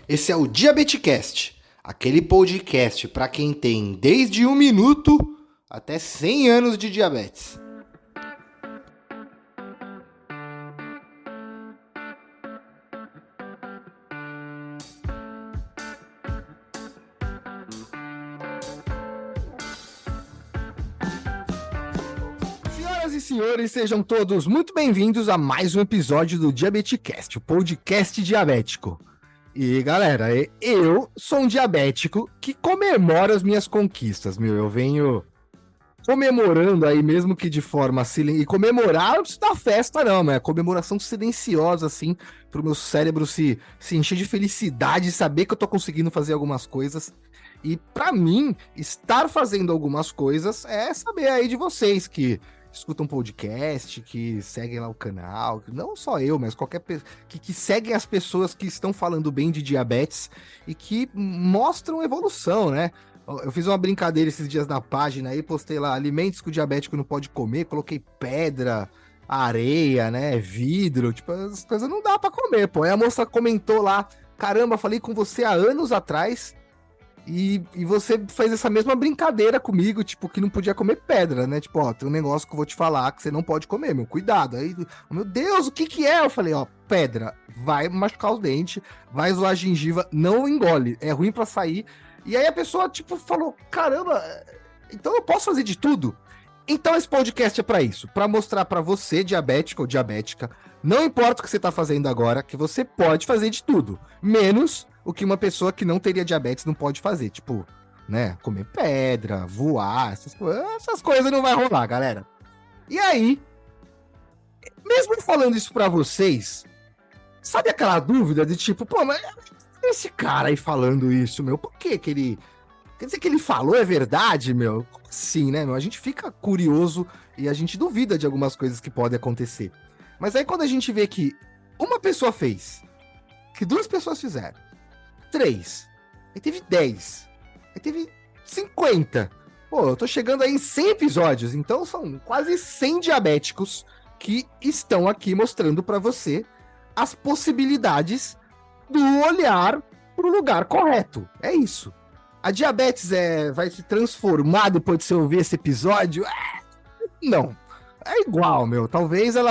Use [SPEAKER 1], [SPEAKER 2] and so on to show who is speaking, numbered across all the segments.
[SPEAKER 1] Esse é o Diabetecast, aquele podcast para quem tem desde 1 minuto até 100 anos de diabetes. Senhoras e senhores, sejam todos muito bem-vindos a mais um episódio do Diabetecast, o podcast diabético. E galera, eu sou um diabético que comemora as minhas conquistas, meu. Eu venho comemorando aí, mesmo que de forma silenciosa. E comemorar não precisa dar festa, não, mas é comemoração silenciosa, assim, pro meu cérebro se encher de felicidade, saber que eu tô conseguindo fazer algumas coisas. E pra mim, estar fazendo algumas coisas é saber aí de vocês que escutam podcast, que seguem lá o canal, não só eu, mas qualquer pessoa que seguem as pessoas que estão falando bem de diabetes e que mostram evolução, né? Eu fiz uma brincadeira esses dias na página aí, postei lá alimentos que o diabético não pode comer, coloquei pedra, areia, né, vidro, tipo, as coisas não dá pra comer, pô. Aí a moça comentou lá, caramba, falei com você há anos atrás e você fez essa mesma brincadeira comigo, tipo, que não podia comer pedra, né? Tipo, ó, tem um negócio que eu vou te falar que você não pode comer, meu, cuidado. Aí, meu Deus, o que que é? Eu falei, ó, pedra, vai machucar os dentes, vai zoar a gengiva, não engole, é ruim pra sair. E aí a pessoa, tipo, falou, caramba, então eu posso fazer de tudo? Então esse podcast é pra isso, pra mostrar pra você, diabético ou diabética, não importa o que você tá fazendo agora, que você pode fazer de tudo, menos o que uma pessoa que não teria diabetes não pode fazer, tipo, né, comer pedra, voar, essas coisas não vai rolar, galera. E aí, mesmo falando isso pra vocês, sabe aquela dúvida de tipo, pô, mas esse cara aí falando isso, meu, por que que ele... Quer dizer que ele falou é verdade, meu? Como assim, né, meu? A gente fica curioso e a gente duvida de algumas coisas que podem acontecer. Mas aí quando a gente vê que uma pessoa fez, que duas pessoas fizeram, 3, aí teve 10, aí teve 50. Pô, eu tô chegando aí em 100 episódios, então são quase 100 diabéticos que estão aqui mostrando pra você as possibilidades do olhar pro lugar correto. É isso. A diabetes vai se transformar depois de você ouvir esse episódio? Não. É igual, meu. Talvez ou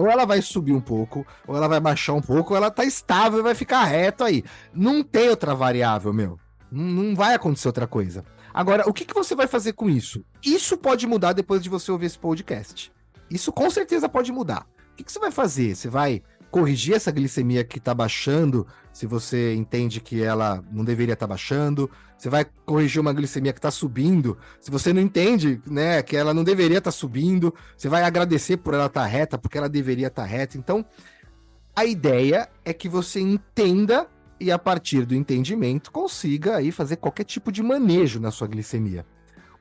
[SPEAKER 1] ela vai subir um pouco, ou ela vai baixar um pouco, ou ela tá estável e vai ficar reto aí. Não tem outra variável, meu. Não vai acontecer outra coisa. Agora, o que você vai fazer com isso? Isso pode mudar depois de você ouvir esse podcast. Isso com certeza pode mudar. O que você vai fazer? Você vai corrigir essa glicemia que tá baixando, se você entende que ela não deveria estar baixando? Você vai corrigir uma glicemia que está subindo, se você não entende, né, que ela não deveria estar subindo, você vai agradecer por ela estar reta, porque ela deveria estar reta. Então, a ideia é que você entenda e, a partir do entendimento, consiga aí fazer qualquer tipo de manejo na sua glicemia.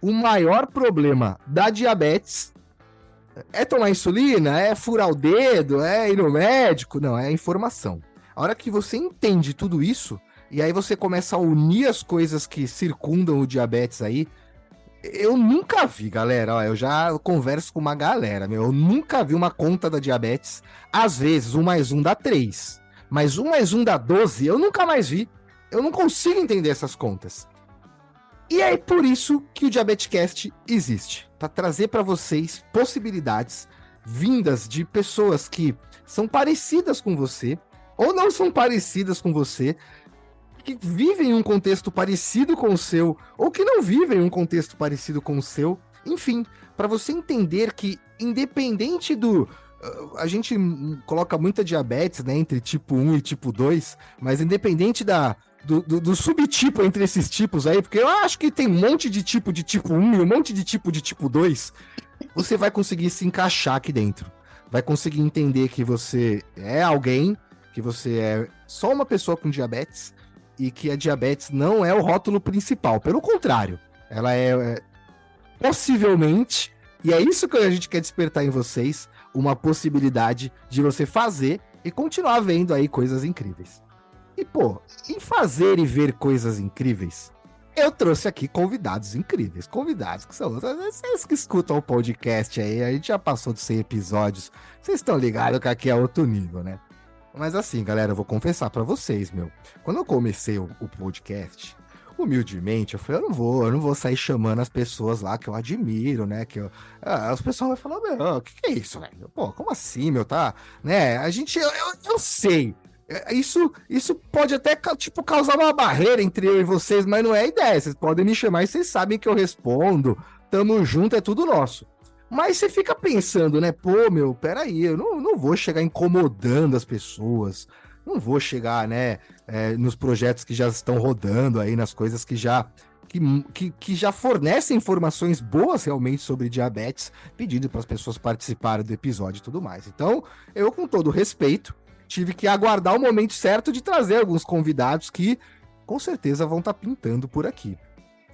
[SPEAKER 1] O maior problema da diabetes é tomar insulina, é furar o dedo, é ir no médico, não, é a informação. A hora que você entende tudo isso, e aí você começa a unir as coisas que circundam o diabetes aí, eu nunca vi, galera, ó, eu já converso com uma galera, meu, eu nunca vi uma conta da diabetes, às vezes 1 mais 1 dá 3, mas 1 mais 1 dá 12, eu nunca mais vi, eu não consigo entender essas contas. E é por isso que o Diabetecast existe, para trazer para vocês possibilidades vindas de pessoas que são parecidas com você, ou não são parecidas com você, que vivem um contexto parecido com o seu, ou que não vivem um contexto parecido com o seu. Enfim, para você entender que, independente do... A gente coloca muita diabetes, né, entre tipo 1 e tipo 2, mas independente do subtipo entre esses tipos aí, porque eu acho que tem um monte de tipo 1 e um monte de tipo 2, você vai conseguir se encaixar aqui dentro. Vai conseguir entender que você é alguém, que você é só uma pessoa com diabetes, e que a diabetes não é o rótulo principal. Pelo contrário, ela é possivelmente, e é isso que a gente quer despertar em vocês, uma possibilidade de você fazer e continuar vendo aí coisas incríveis. E, pô, em fazer e ver coisas incríveis, eu trouxe aqui convidados incríveis. Convidados que são vocês que escutam o podcast aí, a gente já passou de 100 episódios. Vocês estão ligados que aqui é outro nível, né? Mas assim, galera, eu vou confessar pra vocês, meu. Quando eu comecei o podcast, humildemente, eu falei, eu não vou sair chamando as pessoas lá que eu admiro, né? As pessoas vão falar, meu, o que é isso, velho? Pô, como assim, meu, tá? Né? Eu sei. Isso pode até, tipo, causar uma barreira entre eu e vocês, mas não é a ideia. Vocês podem me chamar e vocês sabem que eu respondo. Tamo junto, é tudo nosso. Mas você fica pensando, né? Pô, meu, peraí, eu não vou chegar incomodando as pessoas, não vou chegar, né, nos projetos que já estão rodando aí, nas coisas que já fornecem informações boas realmente sobre diabetes, pedindo para as pessoas participarem do episódio e tudo mais. Então, eu, com todo respeito, tive que aguardar o momento certo de trazer alguns convidados que com certeza vão estar pintando por aqui.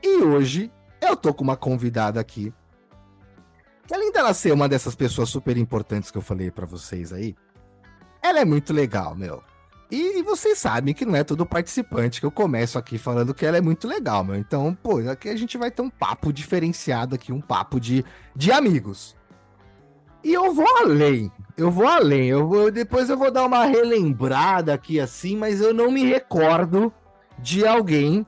[SPEAKER 1] E hoje eu tô com uma convidada aqui que, além dela ser uma dessas pessoas super importantes que eu falei pra vocês aí, ela é muito legal, meu. E vocês sabem que não é todo participante que eu começo aqui falando que ela é muito legal, meu. Então, pô, aqui a gente vai ter um papo diferenciado aqui, um papo de amigos. E eu vou além, depois eu vou dar uma relembrada aqui assim, mas eu não me recordo de alguém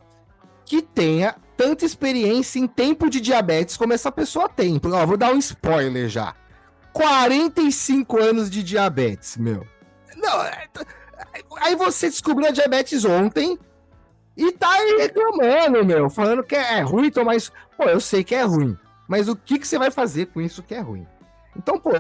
[SPEAKER 1] que tenha tanta experiência em tempo de diabetes como essa pessoa tem. Ó, vou dar um spoiler já. 45 anos de diabetes, meu. Não, aí você descobriu a diabetes ontem e tá aí reclamando, meu, falando que é ruim tomar isso. Pô, eu sei que é ruim, mas o que você vai fazer com isso que é ruim? Então, pô,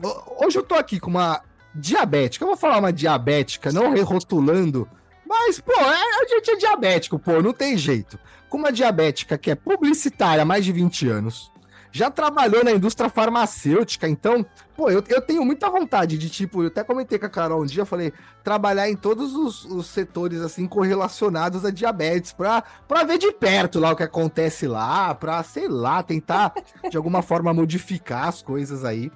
[SPEAKER 1] hoje eu tô aqui com uma diabética, eu vou falar uma diabética, não rotulando, mas, pô, a gente é diabético, pô, não tem jeito. Com uma diabética que é publicitária há mais de 20 anos, já trabalhou na indústria farmacêutica, então, pô, eu tenho muita vontade de, tipo, eu até comentei com a Carol um dia, falei, trabalhar em todos os setores, assim, correlacionados a diabetes, pra ver de perto lá o que acontece lá, pra, sei lá, tentar, de alguma forma, modificar as coisas aí.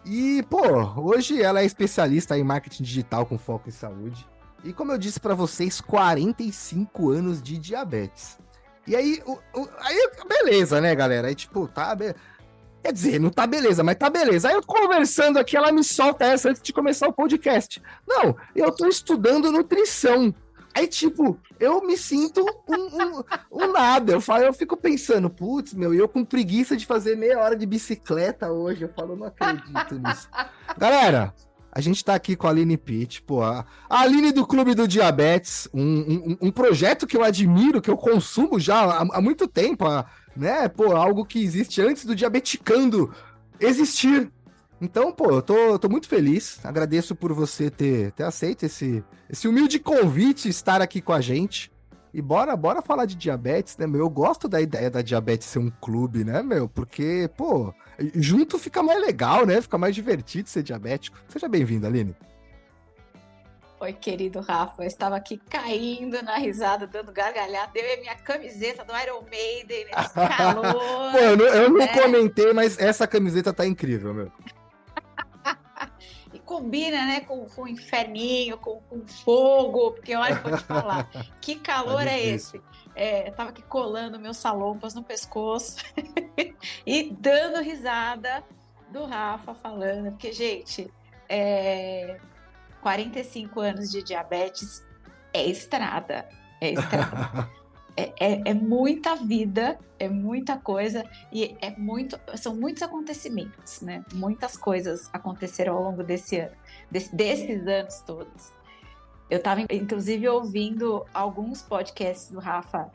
[SPEAKER 1] E, pô, hoje ela é especialista em marketing digital com foco em saúde. E como eu disse pra vocês, 45 anos de diabetes. E aí, aí, beleza, né, galera? Aí, tipo, tá. Quer dizer, não tá beleza, mas tá beleza. Aí eu conversando aqui, ela me solta essa antes de começar o podcast. Não, eu tô estudando nutrição. Aí, tipo, eu me sinto um nada. Eu fico pensando, putz, meu, eu com preguiça de fazer meia hora de bicicleta hoje. Eu falo, não acredito nisso. Galera, a gente tá aqui com a Aline Pitt, pô, a Aline do Clube do Diabetes, um projeto que eu admiro, que eu consumo já há muito tempo, né? Pô, algo que existe antes do Diabeticando existir. Então, pô, eu tô muito feliz. Agradeço por você ter aceito esse humilde convite, estar aqui com a gente. E bora falar de diabetes, né, meu? Eu gosto da ideia da diabetes ser um clube, né, meu? Porque, pô, junto fica mais legal, né? Fica mais divertido ser diabético. Seja bem-vindo, Aline.
[SPEAKER 2] Oi, querido Rafa, eu estava aqui caindo na risada, dando gargalhada, deu a minha camiseta do Iron Maiden nesse calor.
[SPEAKER 1] Pô, eu não comentei, mas essa camiseta tá incrível, meu.
[SPEAKER 2] E combina, né, com o inferninho, com fogo, porque olha, vou te falar, que calor é esse? Eu tava aqui colando meus salompas no pescoço e dando risada do Rafa falando, porque, gente, 45 anos de diabetes é estrada. É muita vida, é muita coisa e são muitos acontecimentos, né? Muitas coisas aconteceram ao longo desse ano, desses anos todos. Eu estava, inclusive, ouvindo alguns podcasts do Rafa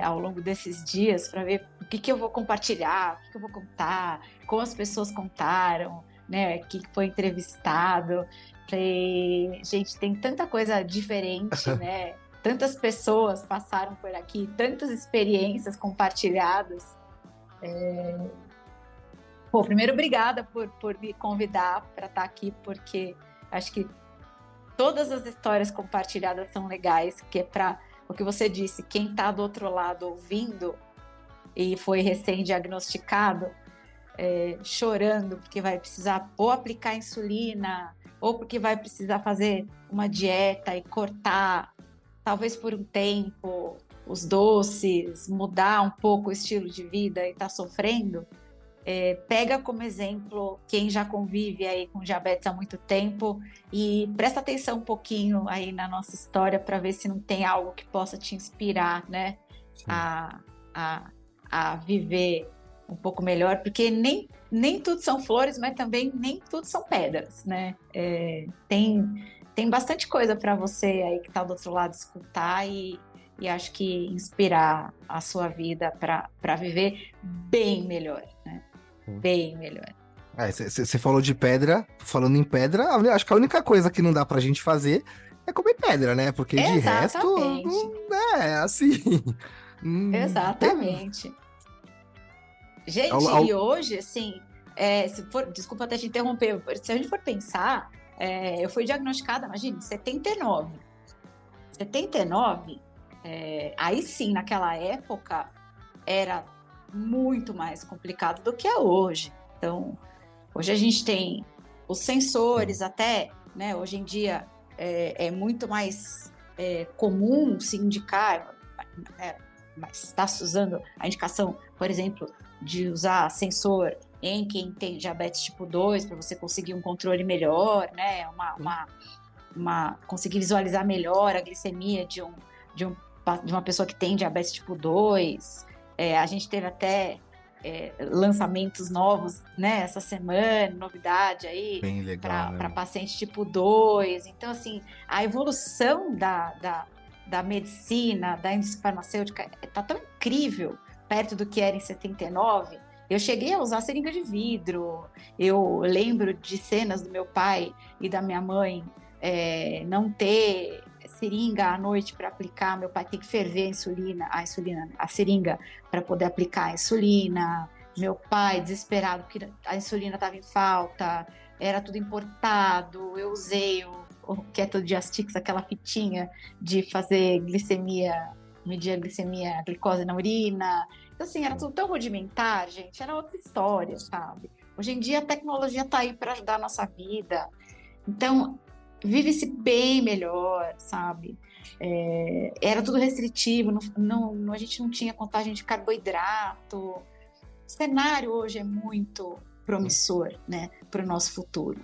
[SPEAKER 2] ao longo desses dias para ver o que eu vou compartilhar, o que eu vou contar, como as pessoas contaram, né? Que foi entrevistado. Falei, gente, tem tanta coisa diferente, né? Tantas pessoas passaram por aqui, tantas experiências compartilhadas. Pô, primeiro, obrigada por me convidar para estar aqui, porque acho que todas as histórias compartilhadas são legais, que é para o que você disse, quem está do outro lado ouvindo e foi recém-diagnosticado, chorando porque vai precisar ou aplicar insulina, ou porque vai precisar fazer uma dieta e cortar, talvez por um tempo, os doces, mudar um pouco o estilo de vida e tá sofrendo, Pega como exemplo quem já convive aí com diabetes há muito tempo e presta atenção um pouquinho aí na nossa história para ver se não tem algo que possa te inspirar, né? A, a, a viver um pouco melhor, porque nem tudo são flores, mas também nem tudo são pedras, né? Tem bastante coisa para você aí que está do outro lado escutar e acho que inspirar a sua vida para viver bem melhor, né? Bem melhor.
[SPEAKER 1] Você falou de pedra, falando em pedra, acho que a única coisa que não dá pra gente fazer é comer pedra, né? Porque de resto,
[SPEAKER 2] Exatamente.
[SPEAKER 1] assim.
[SPEAKER 2] Exatamente. Gente, e hoje, assim, desculpa até te interromper, se a gente for pensar, eu fui diagnosticada, imagina, em 79. 79, aí sim, naquela época, era muito mais complicado do que é hoje. Então, hoje a gente tem os sensores até, né? Hoje em dia é muito mais comum se indicar, mas está se usando a indicação, por exemplo, de usar sensor em quem tem diabetes tipo 2 para você conseguir um controle melhor, né? Conseguir visualizar melhor a glicemia de uma pessoa que tem diabetes tipo 2. A gente teve até lançamentos novos, né, essa semana, novidade aí para paciente tipo 2. Então, assim, a evolução da medicina, da indústria farmacêutica está tão incrível perto do que era em 79. Eu cheguei a usar seringa de vidro. Eu lembro de cenas do meu pai e da minha mãe não ter seringa à noite para aplicar, meu pai tem que ferver a seringa para poder aplicar a insulina, meu pai desesperado porque a insulina estava em falta, era tudo importado, eu usei o Keto Diastix, aquela fitinha de fazer glicemia, medir a glicemia, a glicose na urina. Então, assim, era tudo tão rudimentar, gente, era outra história, sabe? Hoje em dia a tecnologia está aí para ajudar a nossa vida. Então, vive-se bem melhor, sabe? Era tudo restritivo, a gente não tinha contagem de carboidrato. O cenário hoje é muito promissor, né, para o nosso futuro.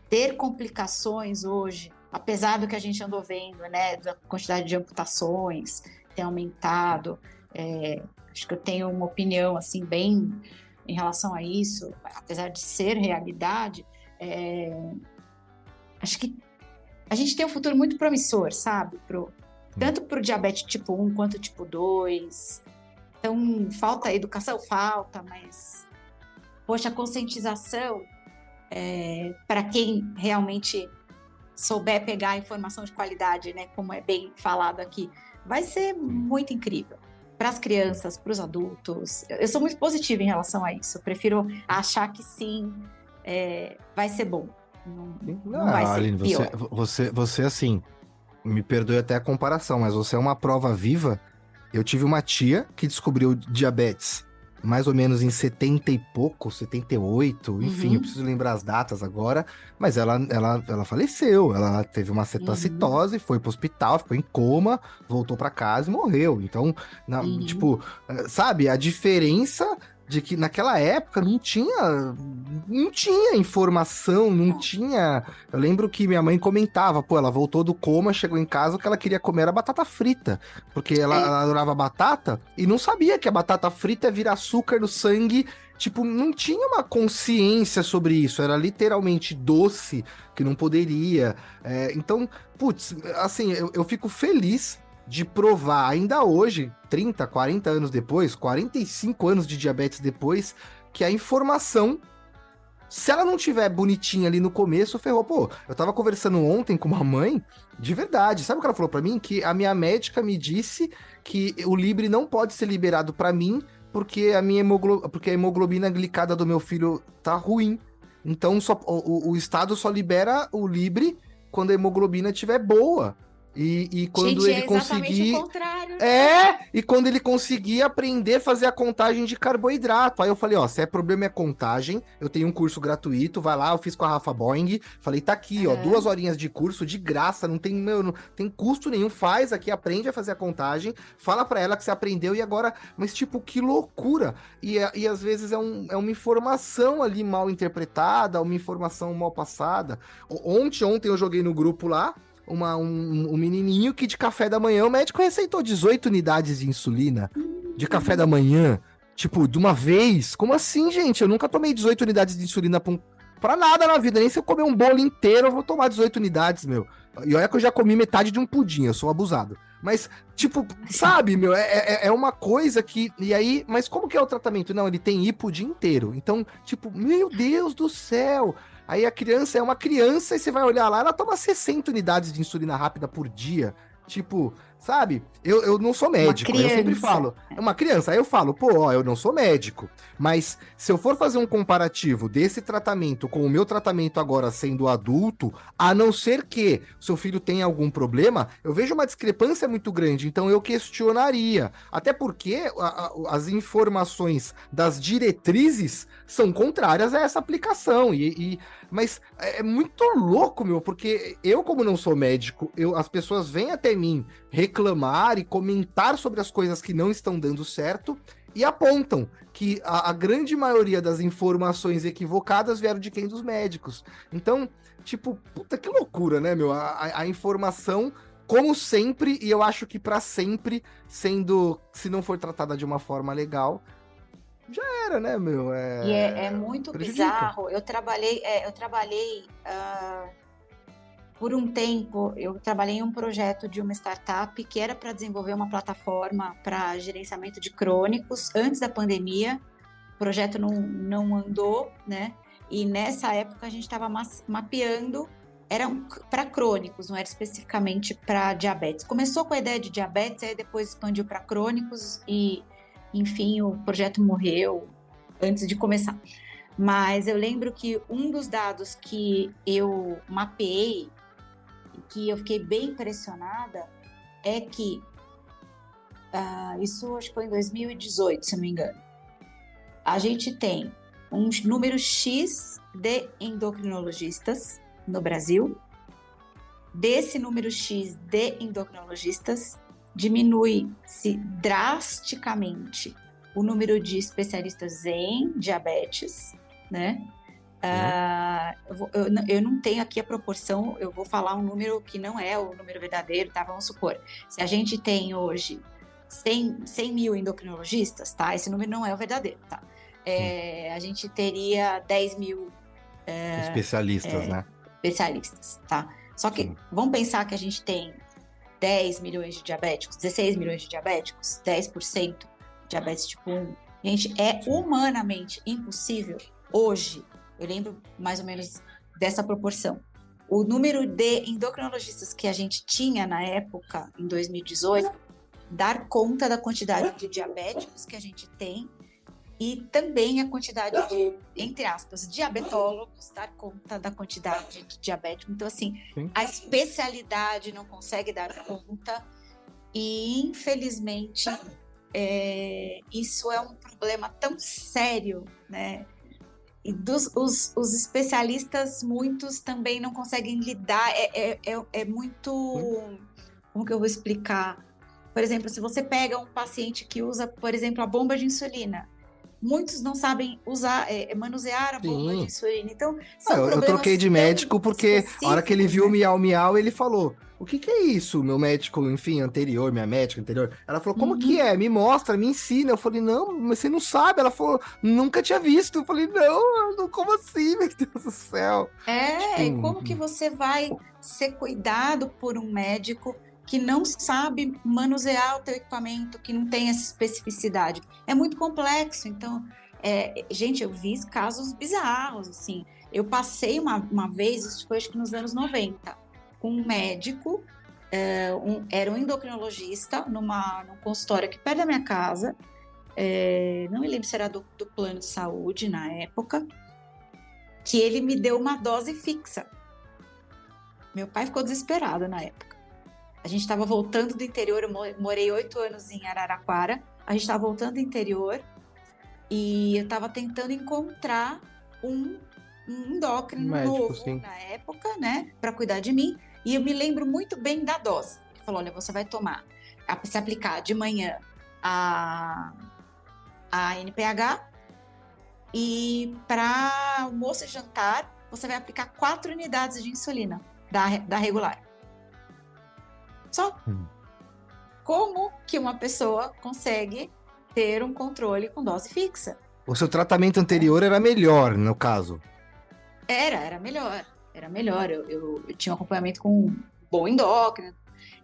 [SPEAKER 2] Ter complicações hoje, apesar do que a gente andou vendo, né, da quantidade de amputações ter aumentado, acho que eu tenho uma opinião assim bem em relação a isso, apesar de ser realidade. Acho que a gente tem um futuro muito promissor, sabe? Tanto para o diabetes tipo 1 quanto tipo 2. Então, falta educação? Falta, mas, poxa, a conscientização, para quem realmente souber pegar a informação de qualidade, né? Como é bem falado aqui, vai ser muito incrível. Para as crianças, para os adultos. Eu sou muito positiva em relação a isso. Eu prefiro achar que sim, vai ser bom. Não vai ser
[SPEAKER 1] Aline,
[SPEAKER 2] pior.
[SPEAKER 1] Você, assim, me perdoe até a comparação, mas você é uma prova viva. Eu tive uma tia que descobriu diabetes mais ou menos em 70 e pouco, 78, enfim, eu preciso lembrar as datas agora, mas ela faleceu, ela teve uma cetocitose, foi pro hospital, ficou em coma, voltou para casa e morreu. Então, tipo, sabe, a diferença de que naquela época não tinha informação, não tinha... Eu lembro que minha mãe comentava, ela voltou do coma, chegou em casa, o que ela queria comer era batata frita, porque ela adorava batata e não sabia que a batata frita vira açúcar no sangue, tipo, não tinha uma consciência sobre isso, era literalmente doce, que não poderia. Então, putz, assim, eu fico feliz de provar ainda hoje, 30, 40 anos depois, 45 anos de diabetes depois, que a informação, se ela não tiver bonitinha ali no começo, ferrou. Eu tava conversando ontem com uma mãe, de verdade, sabe o que ela falou pra mim? Que a minha médica me disse que o Libre não pode ser liberado pra mim, porque porque a hemoglobina glicada do meu filho tá ruim. Então o Estado só libera o Libre quando a hemoglobina estiver boa. E quando
[SPEAKER 2] Gente,
[SPEAKER 1] ele
[SPEAKER 2] é exatamente o
[SPEAKER 1] conseguir.
[SPEAKER 2] contrário.
[SPEAKER 1] E quando ele conseguir aprender a fazer a contagem de carboidrato. Aí eu falei, ó, se é problema é contagem, eu tenho um curso gratuito, vai lá, eu fiz com a Rafa Boing, falei, tá aqui, ó, 2 horinhas de curso de graça, não tem custo nenhum, faz aqui, aprende a fazer a contagem, fala pra ela que você aprendeu e agora, mas tipo, que loucura! E às vezes é uma informação ali mal interpretada, uma informação mal passada. Ontem eu joguei no grupo lá, um menininho que de café da manhã o médico receitou 18 unidades de insulina de café da manhã, tipo, de uma vez. Como assim, gente? Eu nunca tomei 18 unidades de insulina pra nada na vida, nem se eu comer um bolo inteiro eu vou tomar 18 unidades, meu. E olha que eu já comi metade de um pudim, eu sou abusado. Mas, tipo, sabe, meu, é uma coisa que. E aí, mas como que é o tratamento? Não, ele tem hipo o dia inteiro. Então, tipo, meu Deus do céu. Aí a criança é uma criança e você vai olhar lá, ela toma 60 unidades de insulina rápida por dia. Tipo, sabe? Eu não sou
[SPEAKER 2] Uma
[SPEAKER 1] médico, aí eu sempre
[SPEAKER 2] criança.
[SPEAKER 1] falo, é uma criança, aí eu falo, pô, ó, eu não sou médico, mas se eu for fazer um comparativo desse tratamento com o meu tratamento agora sendo adulto, a não ser que seu filho tenha algum problema, eu vejo uma discrepância muito grande, então eu questionaria. Até porque as informações das diretrizes são contrárias a essa aplicação. Mas é muito louco, meu, porque eu, como não sou médico, as pessoas vêm até mim reclamar e comentar sobre as coisas que não estão dando certo e apontam que a grande maioria das informações equivocadas vieram de quem? Dos médicos. Então, tipo, puta que loucura, né, meu? A informação, como sempre, e eu acho que para sempre, sendo, se não for tratada de uma forma legal, já era, né, meu?
[SPEAKER 2] E é muito
[SPEAKER 1] Prejudica.
[SPEAKER 2] bizarro. Por um tempo, eu trabalhei em um projeto de uma startup que era para desenvolver uma plataforma para gerenciamento de crônicos antes da pandemia. O projeto não andou, né? E nessa época a gente estava mapeando, era para crônicos, não era especificamente para diabetes. Começou com a ideia de diabetes, aí depois expandiu para crônicos e, enfim, o projeto morreu antes de começar. Mas eu lembro que um dos dados que eu mapeei, que eu fiquei bem impressionada, é que, isso acho que foi em 2018, se não me engano, a gente tem um número X de endocrinologistas no Brasil. Desse número X de endocrinologistas, diminui-se drasticamente o número de especialistas em diabetes, né? Eu não tenho aqui a proporção, eu vou falar um número que não é o número verdadeiro, tá? Vamos supor, se a gente tem hoje 100 mil endocrinologistas, tá? Esse número não é o verdadeiro, tá? A gente teria 10 mil
[SPEAKER 1] especialistas, né?
[SPEAKER 2] especialistas, tá? Só que vamos pensar que a gente tem 10 milhões de diabéticos, 16 milhões de diabéticos, 10% diabetes tipo 1. Gente, é humanamente impossível hoje. Eu lembro mais ou menos dessa proporção. O número de endocrinologistas que a gente tinha na época, em 2018, dar conta da quantidade de diabéticos que a gente tem e também a quantidade de, entre aspas, diabetólogos, dar conta da quantidade de diabéticos. Então, assim, a especialidade não consegue dar conta e, infelizmente, isso é um problema tão sério, né? E os especialistas, muitos também não conseguem lidar, é muito... Como que eu vou explicar? Por exemplo, se você pega um paciente que usa, por exemplo, a bomba de insulina, muitos não sabem usar, manusear a bomba de insulina. Então, são
[SPEAKER 1] eu
[SPEAKER 2] problemas
[SPEAKER 1] troquei de
[SPEAKER 2] tão
[SPEAKER 1] médico porque a hora que ele
[SPEAKER 2] específicos,
[SPEAKER 1] viu o
[SPEAKER 2] né?
[SPEAKER 1] miau miau, ele falou: O que é isso? Meu médico, enfim, anterior, minha médica anterior. Ela falou: Como que é? Me mostra, me ensina. Eu falei: Não, mas você não sabe. Ela falou: Nunca tinha visto. Eu falei: Não, como assim, meu Deus do céu?
[SPEAKER 2] E como que você vai ser cuidado por um médico que não sabe manusear o teu equipamento, que não tem essa especificidade? É muito complexo. Então, gente, eu vi casos bizarros, assim. Eu passei uma vez, isso foi acho que nos anos 90, com um médico, era um endocrinologista, num consultório aqui perto da minha casa, não me lembro se era do plano de saúde na época, que ele me deu uma dose fixa. Meu pai ficou desesperado na época. A gente estava voltando do interior, eu morei 8 anos em Araraquara, a gente estava voltando do interior e eu estava tentando encontrar um endócrino
[SPEAKER 1] Médico,
[SPEAKER 2] novo
[SPEAKER 1] sim.
[SPEAKER 2] na época, né, para cuidar de mim. E eu me lembro muito bem da dose. Ele falou: olha, você vai tomar, se aplicar de manhã a NPH e para almoço e jantar você vai aplicar 4 unidades de insulina da regular. Só. Como que uma pessoa consegue ter um controle com dose fixa?
[SPEAKER 1] O seu tratamento anterior era melhor, no caso.
[SPEAKER 2] Era melhor. Era melhor. Eu tinha um acompanhamento com um bom endócrino.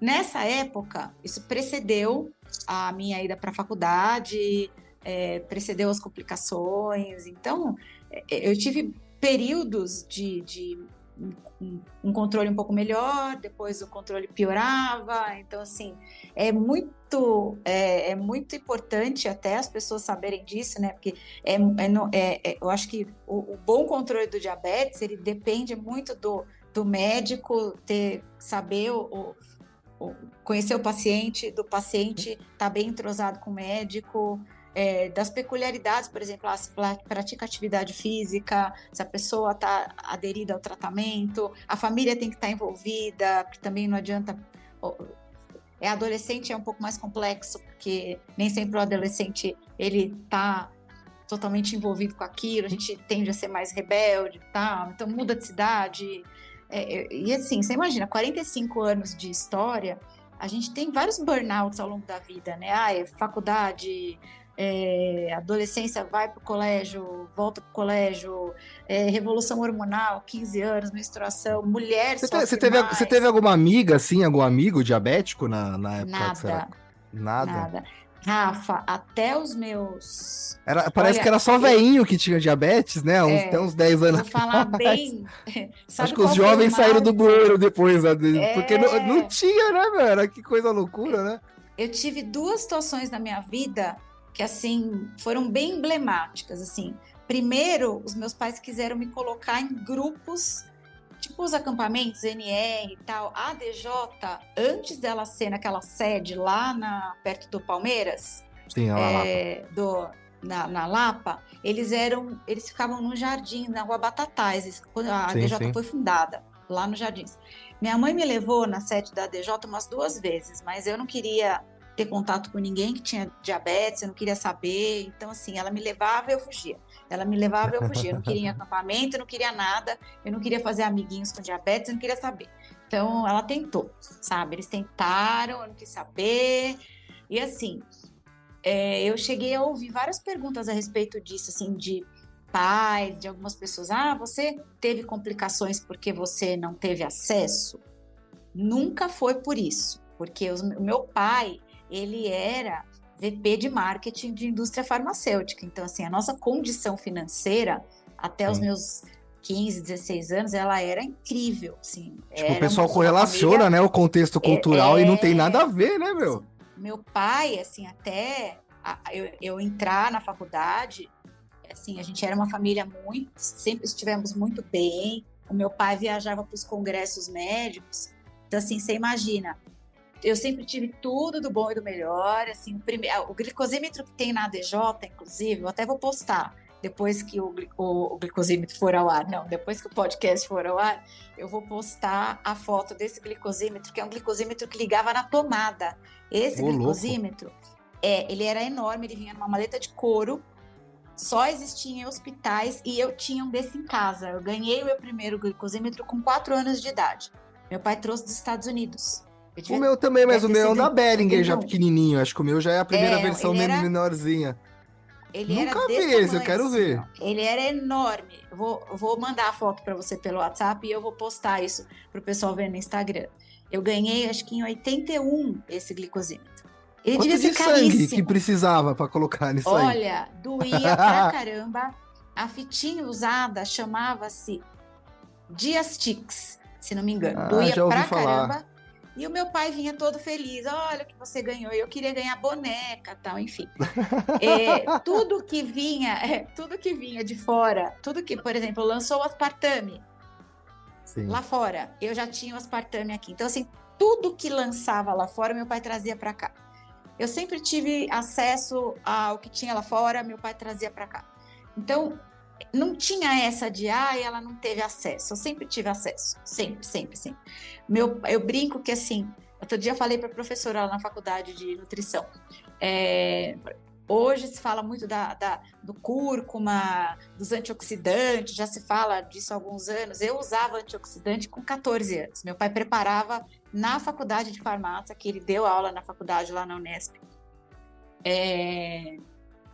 [SPEAKER 2] Nessa época, isso precedeu a minha ida para a faculdade, precedeu as complicações. Então, eu tive períodos de um controle um pouco melhor, depois o controle piorava. Então, assim, é muito importante até as pessoas saberem disso, né? Porque eu acho que o bom controle do diabetes, ele depende muito do médico saber conhecer o paciente, do paciente estar bem entrosado com o médico, das peculiaridades, por exemplo, se pratica atividade física, se a pessoa está aderida ao tratamento, a família tem que estar envolvida, porque também não adianta. Adolescente é um pouco mais complexo, porque nem sempre o adolescente ele está totalmente envolvido com aquilo, a gente tende a ser mais rebelde e tal, então muda de cidade. E assim, você imagina, 45 anos de história, a gente tem vários burnouts ao longo da vida, né? Faculdade, adolescência, vai para o colégio, volta para o colégio, revolução hormonal, 15 anos, menstruação, mulher sofre mais.
[SPEAKER 1] Você teve alguma amiga, assim, algum amigo diabético na época que você era...
[SPEAKER 2] Nada. Rafa, até os meus...
[SPEAKER 1] Parece que era só veinho que tinha diabetes, né? Até uns 10 anos
[SPEAKER 2] atrás. Vou falar bem...
[SPEAKER 1] Acho que os jovens saíram do bueiro depois, porque não tinha, né, velho? Que coisa loucura, né?
[SPEAKER 2] Eu tive 2 situações na minha vida que, assim, foram bem emblemáticas, assim. Primeiro, os meus pais quiseram me colocar em grupos, tipo os acampamentos, NR e tal. A ADJ, antes dela ser naquela sede lá perto do Palmeiras,
[SPEAKER 1] sim, Lapa.
[SPEAKER 2] Na Lapa, eles ficavam no jardim, na Rua Batatais, quando a ADJ foi fundada, lá nos jardins. Minha mãe me levou na sede da ADJ umas 2 vezes, mas eu não queria ter contato com ninguém que tinha diabetes, eu não queria saber. Então, assim, ela me levava e eu fugia. Eu não queria ir em acampamento, eu não queria nada, eu não queria fazer amiguinhos com diabetes, eu não queria saber. Então, ela tentou, sabe? Eles tentaram, eu não quis saber. E, assim, eu cheguei a ouvir várias perguntas a respeito disso, assim, de pais, de algumas pessoas. Você teve complicações porque você não teve acesso? Nunca foi por isso, porque o meu pai, ele era VP de marketing de indústria farmacêutica. Então, assim, a nossa condição financeira, até os meus 15, 16 anos, ela era incrível, assim.
[SPEAKER 1] Tipo, o pessoal correlaciona, família, né, o contexto cultural e não tem nada a ver, né, meu?
[SPEAKER 2] Assim, meu pai, assim, até eu entrar na faculdade, assim, a gente era uma família sempre estivemos muito bem. O meu pai viajava para os congressos médicos. Então, assim, você imagina, eu sempre tive tudo do bom e do melhor, assim, o glicosímetro que tem na ADJ, inclusive, eu até vou postar, depois que o glicosímetro for ao ar, depois que o podcast for ao ar, eu vou postar a foto desse glicosímetro, que é um glicosímetro que ligava na tomada. Esse glicosímetro, ele era enorme, ele vinha numa maleta de couro, só existia em hospitais e eu tinha um desse em casa. Eu ganhei o meu primeiro glicosímetro com 4 anos de idade. Meu pai trouxe dos Estados Unidos.
[SPEAKER 1] O meu também, mas o meu é da Behringer, já pequenininho. Acho que o meu já é a primeira versão menorzinha. Nunca vi esse, eu quero ver.
[SPEAKER 2] Ele era enorme. Eu vou mandar a foto para você pelo WhatsApp e eu vou postar isso para o pessoal ver no Instagram. Eu ganhei, acho que em 81, esse glicosímetro. Ele
[SPEAKER 1] Quanto
[SPEAKER 2] devia ser
[SPEAKER 1] de
[SPEAKER 2] caríssimo.
[SPEAKER 1] sangue que precisava para colocar nisso aí?
[SPEAKER 2] Olha, doía pra caramba. A fitinha usada chamava-se Diastix, se não me engano. Doía pra caramba. E o meu pai vinha todo feliz. Olha o que você ganhou. Eu queria ganhar boneca, tal, enfim. Tudo que vinha de fora, tudo que, por exemplo, lançou o aspartame lá fora. Eu já tinha o aspartame aqui. Então, assim, tudo que lançava lá fora, meu pai trazia para cá. Eu sempre tive acesso ao que tinha lá fora, meu pai trazia para cá. Então, não tinha essa de, ela não teve acesso. Eu sempre tive acesso. Sempre, sempre, sempre. Eu brinco que, assim, outro dia eu falei para a professora lá na faculdade de nutrição. Hoje se fala muito do cúrcuma, dos antioxidantes, já se fala disso há alguns anos. Eu usava antioxidante com 14 anos. Meu pai preparava na faculdade de farmácia, que ele deu aula na faculdade lá na Unesp.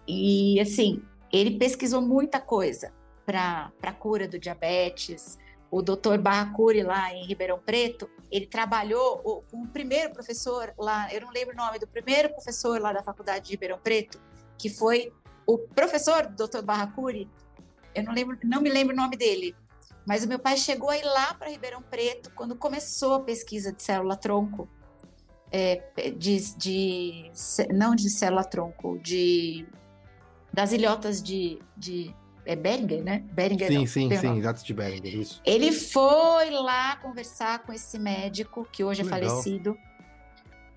[SPEAKER 2] E, assim, ele pesquisou muita coisa para a cura do diabetes. O doutor Barracuri, lá em Ribeirão Preto, ele trabalhou com o primeiro professor lá, eu não lembro o nome do primeiro professor lá da faculdade de Ribeirão Preto, que foi o professor do doutor Barracuri, não me lembro o nome dele, mas o meu pai chegou a ir lá para Ribeirão Preto quando começou a pesquisa de célula-tronco, não de célula-tronco, das ilhotas de Beringer, né? Beringer,
[SPEAKER 1] sim, ilhotas de Beringer, isso.
[SPEAKER 2] Ele foi lá conversar com esse médico, que hoje é falecido,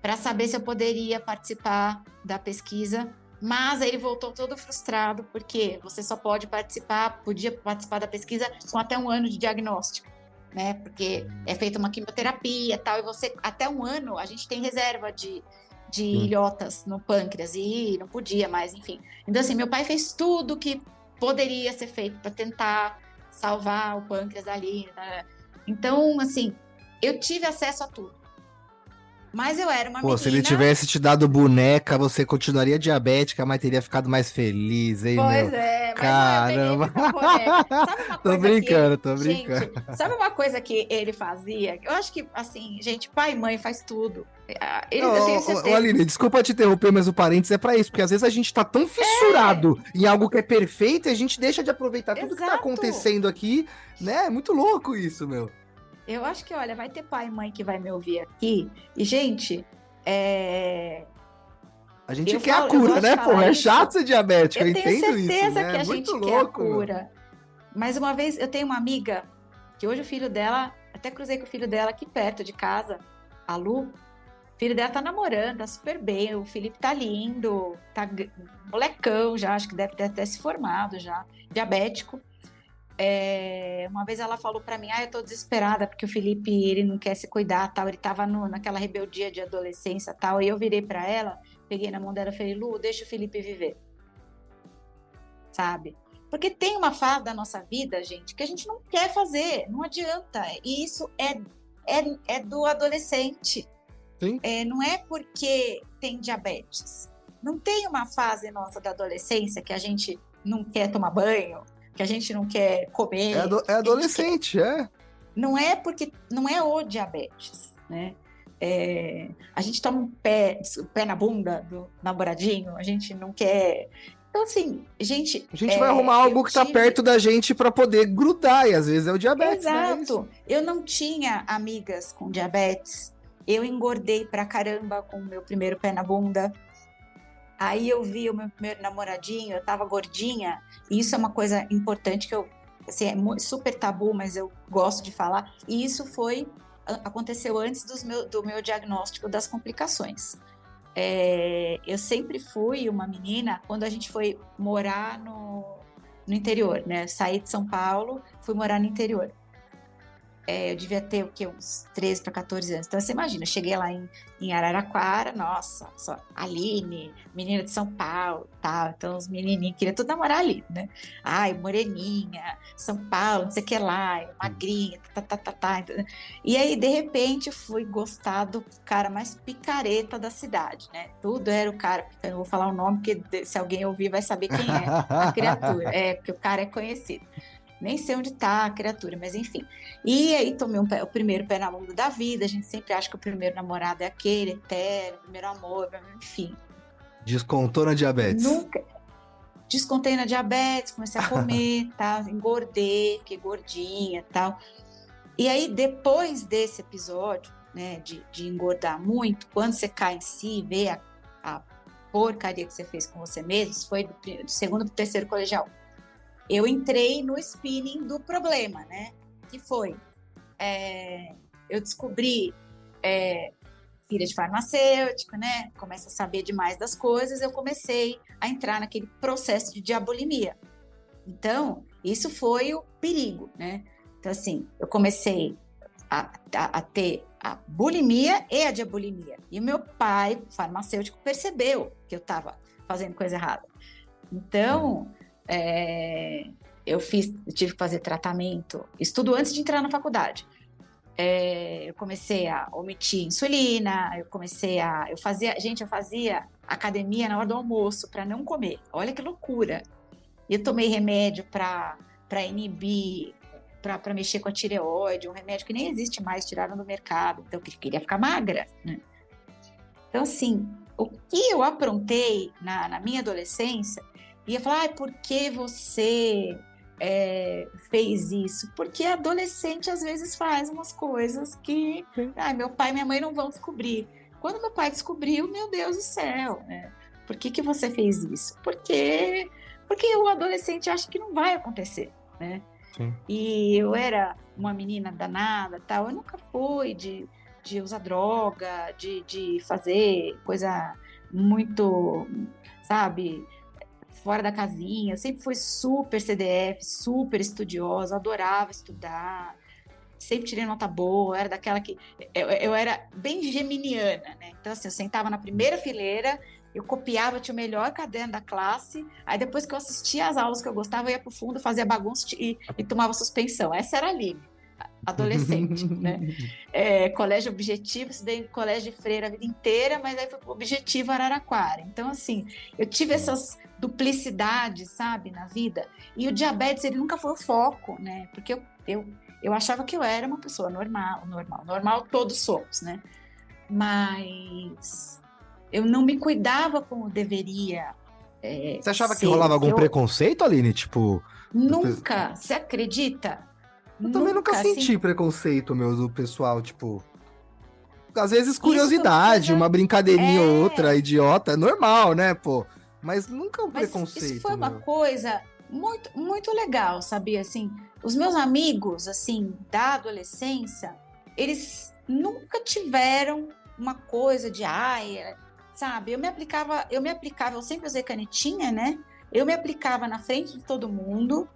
[SPEAKER 2] para saber se eu poderia participar da pesquisa, mas aí ele voltou todo frustrado, porque você só podia participar da pesquisa com até 1 ano de diagnóstico, né? Porque é feita uma quimioterapia e tal, e você, até 1 ano, a gente tem reserva de ilhotas no pâncreas, e não podia mais, enfim. Então, assim, meu pai fez tudo que poderia ser feito para tentar salvar o pâncreas ali, né? Então, assim, eu tive acesso a tudo. Mas eu era uma menina...
[SPEAKER 1] se ele tivesse te dado boneca, você continuaria diabética, mas teria ficado mais feliz, hein,
[SPEAKER 2] Pois
[SPEAKER 1] meu?
[SPEAKER 2] é, mas
[SPEAKER 1] Caramba.
[SPEAKER 2] não, eu peguei muita boneca. Sabe uma coisa
[SPEAKER 1] tô brincando.
[SPEAKER 2] Gente, sabe uma coisa que ele fazia? Eu acho que, assim, gente, pai e mãe faz tudo. Eu tenho certeza.
[SPEAKER 1] Aline, desculpa te interromper, mas o parênteses é pra isso, porque às vezes a gente tá tão fissurado em algo que é perfeito e a gente deixa de aproveitar tudo que tá acontecendo aqui, né? É muito louco isso, meu.
[SPEAKER 2] Eu acho que, olha, vai ter pai e mãe que vai me ouvir aqui. E, gente,
[SPEAKER 1] a gente quer a cura, né, pô? É chato ser diabético, eu entendo isso, né?
[SPEAKER 2] Eu tenho certeza que a
[SPEAKER 1] muito
[SPEAKER 2] gente quer a cura. Mais uma vez, eu tenho uma amiga que hoje o filho dela, até cruzei com o filho dela aqui perto de casa, a Lu. O filho dela tá namorando, tá super bem. O Felipe tá lindo, tá molecão já, acho que deve ter até se formado já, diabético. Uma vez ela falou para mim, eu tô desesperada porque o Felipe, ele não quer se cuidar, tal, ele tava naquela rebeldia de adolescência, tal, e eu virei para ela, peguei na mão dela e falei, Lu, deixa o Felipe viver, sabe? Porque tem uma fase da nossa vida, gente, que a gente não quer fazer, não adianta, e isso é do adolescente.
[SPEAKER 1] Sim.
[SPEAKER 2] Não é porque tem diabetes, não tem uma fase nossa da adolescência que a gente não quer tomar banho, que a gente não quer comer.
[SPEAKER 1] É adolescente,
[SPEAKER 2] Não é porque não é o diabetes, né? A gente toma o pé na bunda do namoradinho, a gente não quer. Então, assim, gente.
[SPEAKER 1] A gente vai arrumar algo que tá perto da gente para poder grudar, e às vezes é o diabetes.
[SPEAKER 2] Exato.
[SPEAKER 1] Né?
[SPEAKER 2] Eu não tinha amigas com diabetes, eu engordei pra caramba com o meu primeiro pé na bunda. Aí eu vi o meu primeiro namoradinho, eu tava gordinha, e isso é uma coisa importante que assim, é super tabu, mas eu gosto de falar. E isso aconteceu antes do meu diagnóstico das complicações. Eu sempre fui uma menina, quando a gente foi morar no interior, né? Saí de São Paulo, fui morar no interior. Eu devia ter o quê? Uns 13 para 14 anos. Então, você imagina, eu cheguei lá em Araraquara, nossa, só Aline, menina de São Paulo, tal. Então, os menininhos queriam tudo namorar ali, né? Ai, moreninha, São Paulo, não sei o que lá, magrinha, tá. E aí, de repente, fui gostar do cara mais picareta da cidade, né? Tudo era o cara, eu não vou falar o nome, porque se alguém ouvir vai saber quem é a criatura. Porque o cara é conhecido. Nem sei onde tá a criatura, mas enfim. E aí tomei o primeiro pé na bunda da vida, a gente sempre acha que o primeiro namorado é aquele, eterno, primeiro amor, enfim.
[SPEAKER 1] Descontou na diabetes.
[SPEAKER 2] Nunca. Descontei na diabetes, comecei a comer, tá? Engordei, fiquei gordinha e tal. E aí, depois desse episódio, né, de engordar muito, quando você cai em si e vê a porcaria que você fez com você mesmo, isso foi do segundo pro terceiro colegial. Eu entrei no spinning do problema, né? Que foi, eu descobri filha de farmacêutico, né? Começa a saber demais das coisas, eu comecei a entrar naquele processo de diabulimia. Então, isso foi o perigo, né? Então, assim, eu comecei a ter a bulimia e a diabulimia. E o meu pai, farmacêutico, percebeu que eu estava fazendo coisa errada. Então, eu tive que fazer tratamento, estudo antes de entrar na faculdade. Eu comecei a omitir insulina, eu fazia academia na hora do almoço para não comer. Olha que loucura. E eu tomei remédio para inibir, para mexer com a tireoide, um remédio que nem existe mais, tiraram do mercado. Então, eu queria ficar magra, né? Então, assim, o que eu aprontei na minha adolescência, ia falar, por que você fez isso? Porque adolescente, às vezes, faz umas coisas que meu pai e minha mãe não vão descobrir. Quando meu pai descobriu, meu Deus do céu, né? Por que você fez isso? Porque o adolescente acha que não vai acontecer, né?
[SPEAKER 1] Sim.
[SPEAKER 2] E eu era uma menina danada, tal. Eu nunca fui de usar droga, de fazer coisa muito, sabe, fora da casinha. Eu sempre fui super CDF, super estudiosa, adorava estudar. Sempre tirei nota boa, era daquela que... Eu era bem geminiana, né? Então, assim, eu sentava na primeira fileira, eu copiava, tinha o melhor caderno da classe, aí depois que eu assistia às aulas que eu gostava, eu ia pro fundo, fazia bagunça e tomava suspensão. Essa era a Aline, adolescente, né? Colégio Objetivo, estudei em colégio de freira a vida inteira, mas aí fui pro Objetivo Araraquara. Então, assim, eu tive essas duplicidades, sabe, na vida. E o diabetes, ele nunca foi o foco, né? Porque eu achava que eu era uma pessoa normal todos somos, né? Mas eu não me cuidava como deveria.
[SPEAKER 1] Você achava que rolava algum preconceito, Aline? Tipo...
[SPEAKER 2] Nunca, você acredita?
[SPEAKER 1] Eu também nunca senti
[SPEAKER 2] assim,
[SPEAKER 1] preconceito, meu, do pessoal, tipo... Às vezes
[SPEAKER 2] coisa...
[SPEAKER 1] curiosidade, uma brincadeirinha ou outra, idiota, é normal, né, pô? Mas nunca um preconceito,
[SPEAKER 2] isso foi uma coisa muito, muito legal, sabia? Assim, os meus amigos, assim, da adolescência, eles nunca tiveram uma coisa de, sabe? Eu sempre usei canetinha, né? Eu me aplicava na frente de todo mundo.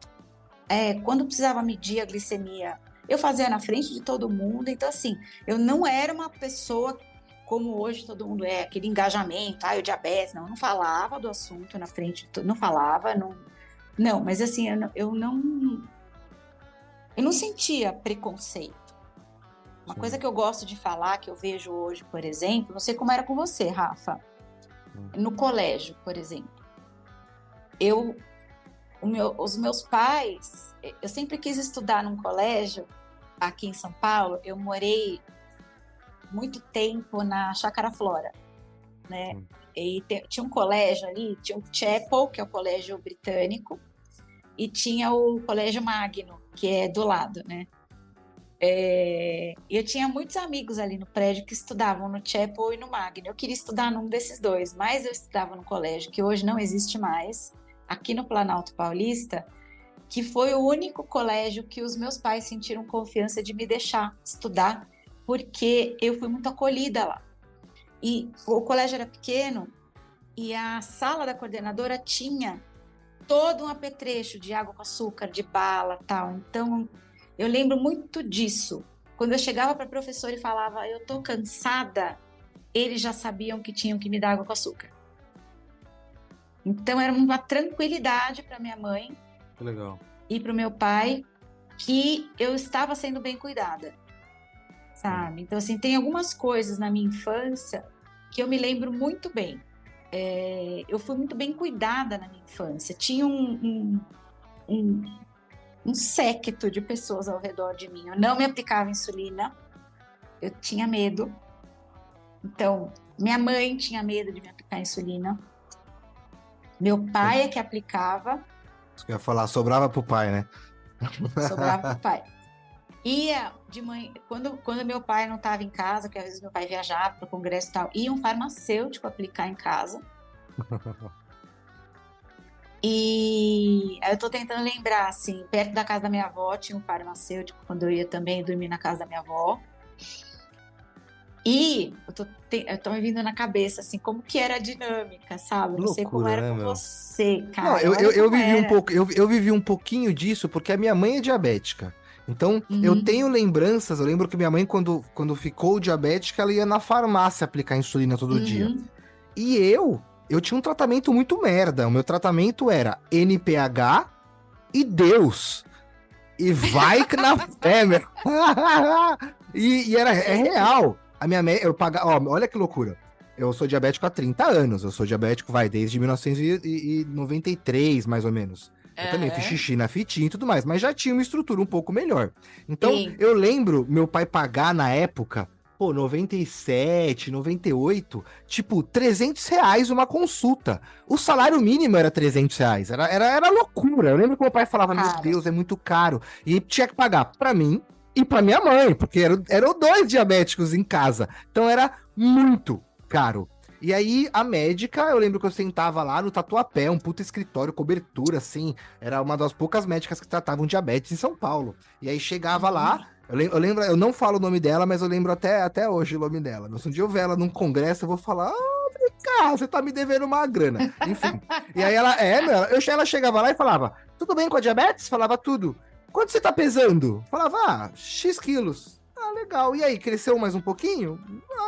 [SPEAKER 2] Quando precisava medir a glicemia, eu fazia na frente de todo mundo. Então, assim, eu não era uma pessoa como hoje todo mundo aquele engajamento, o diabetes, não falava do assunto na frente, não falava, não, mas assim, eu não sentia preconceito. Uma coisa que eu gosto de falar, que eu vejo hoje, por exemplo, não sei como era com você, Rafa, no colégio, por exemplo, os meus pais, eu sempre quis estudar num colégio aqui em São Paulo. Eu morei muito tempo na Chácara Flora, né? E tinha um colégio ali, tinha o Chapel, que é o colégio britânico, e tinha o Colégio Magno, que é do lado, né? Eu tinha muitos amigos ali no prédio que estudavam no Chapel e no Magno. Eu queria estudar num desses dois, mas eu estudava no colégio que hoje não existe mais, aqui no Planalto Paulista, que foi o único colégio que os meus pais sentiram confiança de me deixar estudar, porque eu fui muito acolhida lá. E o colégio era pequeno e a sala da coordenadora tinha todo um apetrecho de água com açúcar, de bala, tal. Então, eu lembro muito disso. Quando eu chegava para a professora e falava, eu tô cansada, eles já sabiam que tinham que me dar água com açúcar. Então, era uma tranquilidade para minha mãe.
[SPEAKER 1] Legal.
[SPEAKER 2] E para o meu pai, que eu estava sendo bem cuidada, sabe? Então, assim, tem algumas coisas na minha infância que eu me lembro muito bem. Eu fui muito bem cuidada na minha infância. Tinha um séquito de pessoas ao redor de mim. Eu não me aplicava insulina, eu tinha medo. Então, minha mãe tinha medo de me aplicar insulina. Meu pai é que aplicava.
[SPEAKER 1] Isso que eu ia falar, sobrava pro pai, né?
[SPEAKER 2] Sobrava pro pai. Ia de manhã, quando meu pai não estava em casa, que às vezes meu pai viajava para o congresso e tal, ia um farmacêutico aplicar em casa. E aí eu tô tentando lembrar, assim, perto da casa da minha avó tinha um farmacêutico, quando eu ia também dormir na casa da minha avó. E eu tô me vindo na cabeça, assim, como que era a dinâmica, sabe? Eu não sei como
[SPEAKER 1] Loucura,
[SPEAKER 2] era
[SPEAKER 1] né,
[SPEAKER 2] com
[SPEAKER 1] meu?
[SPEAKER 2] você,
[SPEAKER 1] Não,
[SPEAKER 2] cara. Olha
[SPEAKER 1] eu
[SPEAKER 2] como
[SPEAKER 1] vivi um
[SPEAKER 2] era.
[SPEAKER 1] pouco, eu vivi um pouquinho disso porque a minha mãe é diabética. Então, eu tenho
[SPEAKER 2] Uhum,
[SPEAKER 1] lembranças, eu lembro que minha mãe, quando ficou diabética, ela ia na farmácia aplicar insulina todo dia.
[SPEAKER 2] uhum.
[SPEAKER 1] E eu tinha um tratamento muito merda. O meu tratamento era NPH e Deus. E vai que na fé, meu. É
[SPEAKER 2] Gente,
[SPEAKER 1] real. A minha eu pagava, ó, olha que loucura. Eu sou diabético há 30 anos. Eu sou diabético, vai, desde 1993, mais ou menos. Eu também fiz
[SPEAKER 2] aham.
[SPEAKER 1] xixi na fitinha e tudo mais, mas já tinha uma estrutura um pouco melhor. Então,
[SPEAKER 2] Sim.
[SPEAKER 1] eu lembro meu pai pagar na época, pô, 97, 98, tipo, R$ 300 uma consulta. O salário mínimo era R$ 300. Era loucura. Eu lembro que meu pai falava, meu
[SPEAKER 2] Cara,
[SPEAKER 1] Deus, é muito caro. E tinha que pagar pra mim e pra minha mãe, porque eram dois diabéticos em casa. Então era muito caro. E aí, a médica, eu lembro que eu sentava lá no Tatuapé, um puto escritório, cobertura, assim. Era uma das poucas médicas que tratavam diabetes em São Paulo. E aí chegava
[SPEAKER 2] uhum.
[SPEAKER 1] lá, eu lembro, eu não falo o nome dela, mas eu lembro até hoje o nome dela. Se um dia eu ver ela num congresso, eu vou falar, vem cá, você tá me devendo uma grana. Enfim. E aí ela chegava lá e falava, tudo bem com a diabetes? Falava tudo. Quanto você tá pesando? Falava, X quilos. Ah, legal. E aí, cresceu mais um pouquinho?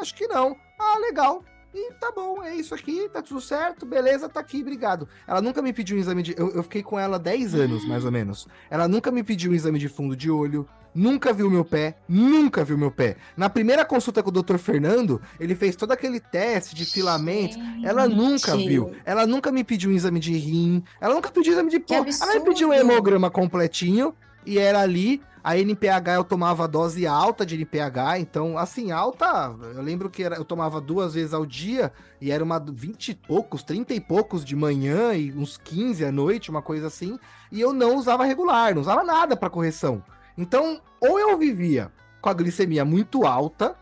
[SPEAKER 1] Acho que não. Ah, legal. E tá bom, é isso aqui, tá tudo certo, beleza, tá aqui, obrigado. Ela nunca me pediu um exame de. Eu fiquei com ela 10 anos, mais ou menos. Ela nunca me pediu um exame de fundo de olho, nunca viu meu pé, nunca viu meu pé. Na primeira consulta com o Dr. Fernando, ele fez todo aquele teste de filamentos. Ela nunca viu.
[SPEAKER 2] Gente,
[SPEAKER 1] Ela nunca me pediu um exame de rim. Ela nunca pediu exame de
[SPEAKER 2] que
[SPEAKER 1] pó. Ela me pediu um
[SPEAKER 2] absurdo!
[SPEAKER 1] hemograma completinho e era ali. A NPH eu tomava dose alta de NPH, então, assim, alta. Eu lembro que eu tomava 2 vezes ao dia e era uma 20 e poucos, 30 e poucos de manhã e uns 15 à noite, uma coisa assim. E eu não usava regular, não usava nada para correção. Então, ou eu vivia com a glicemia muito alta,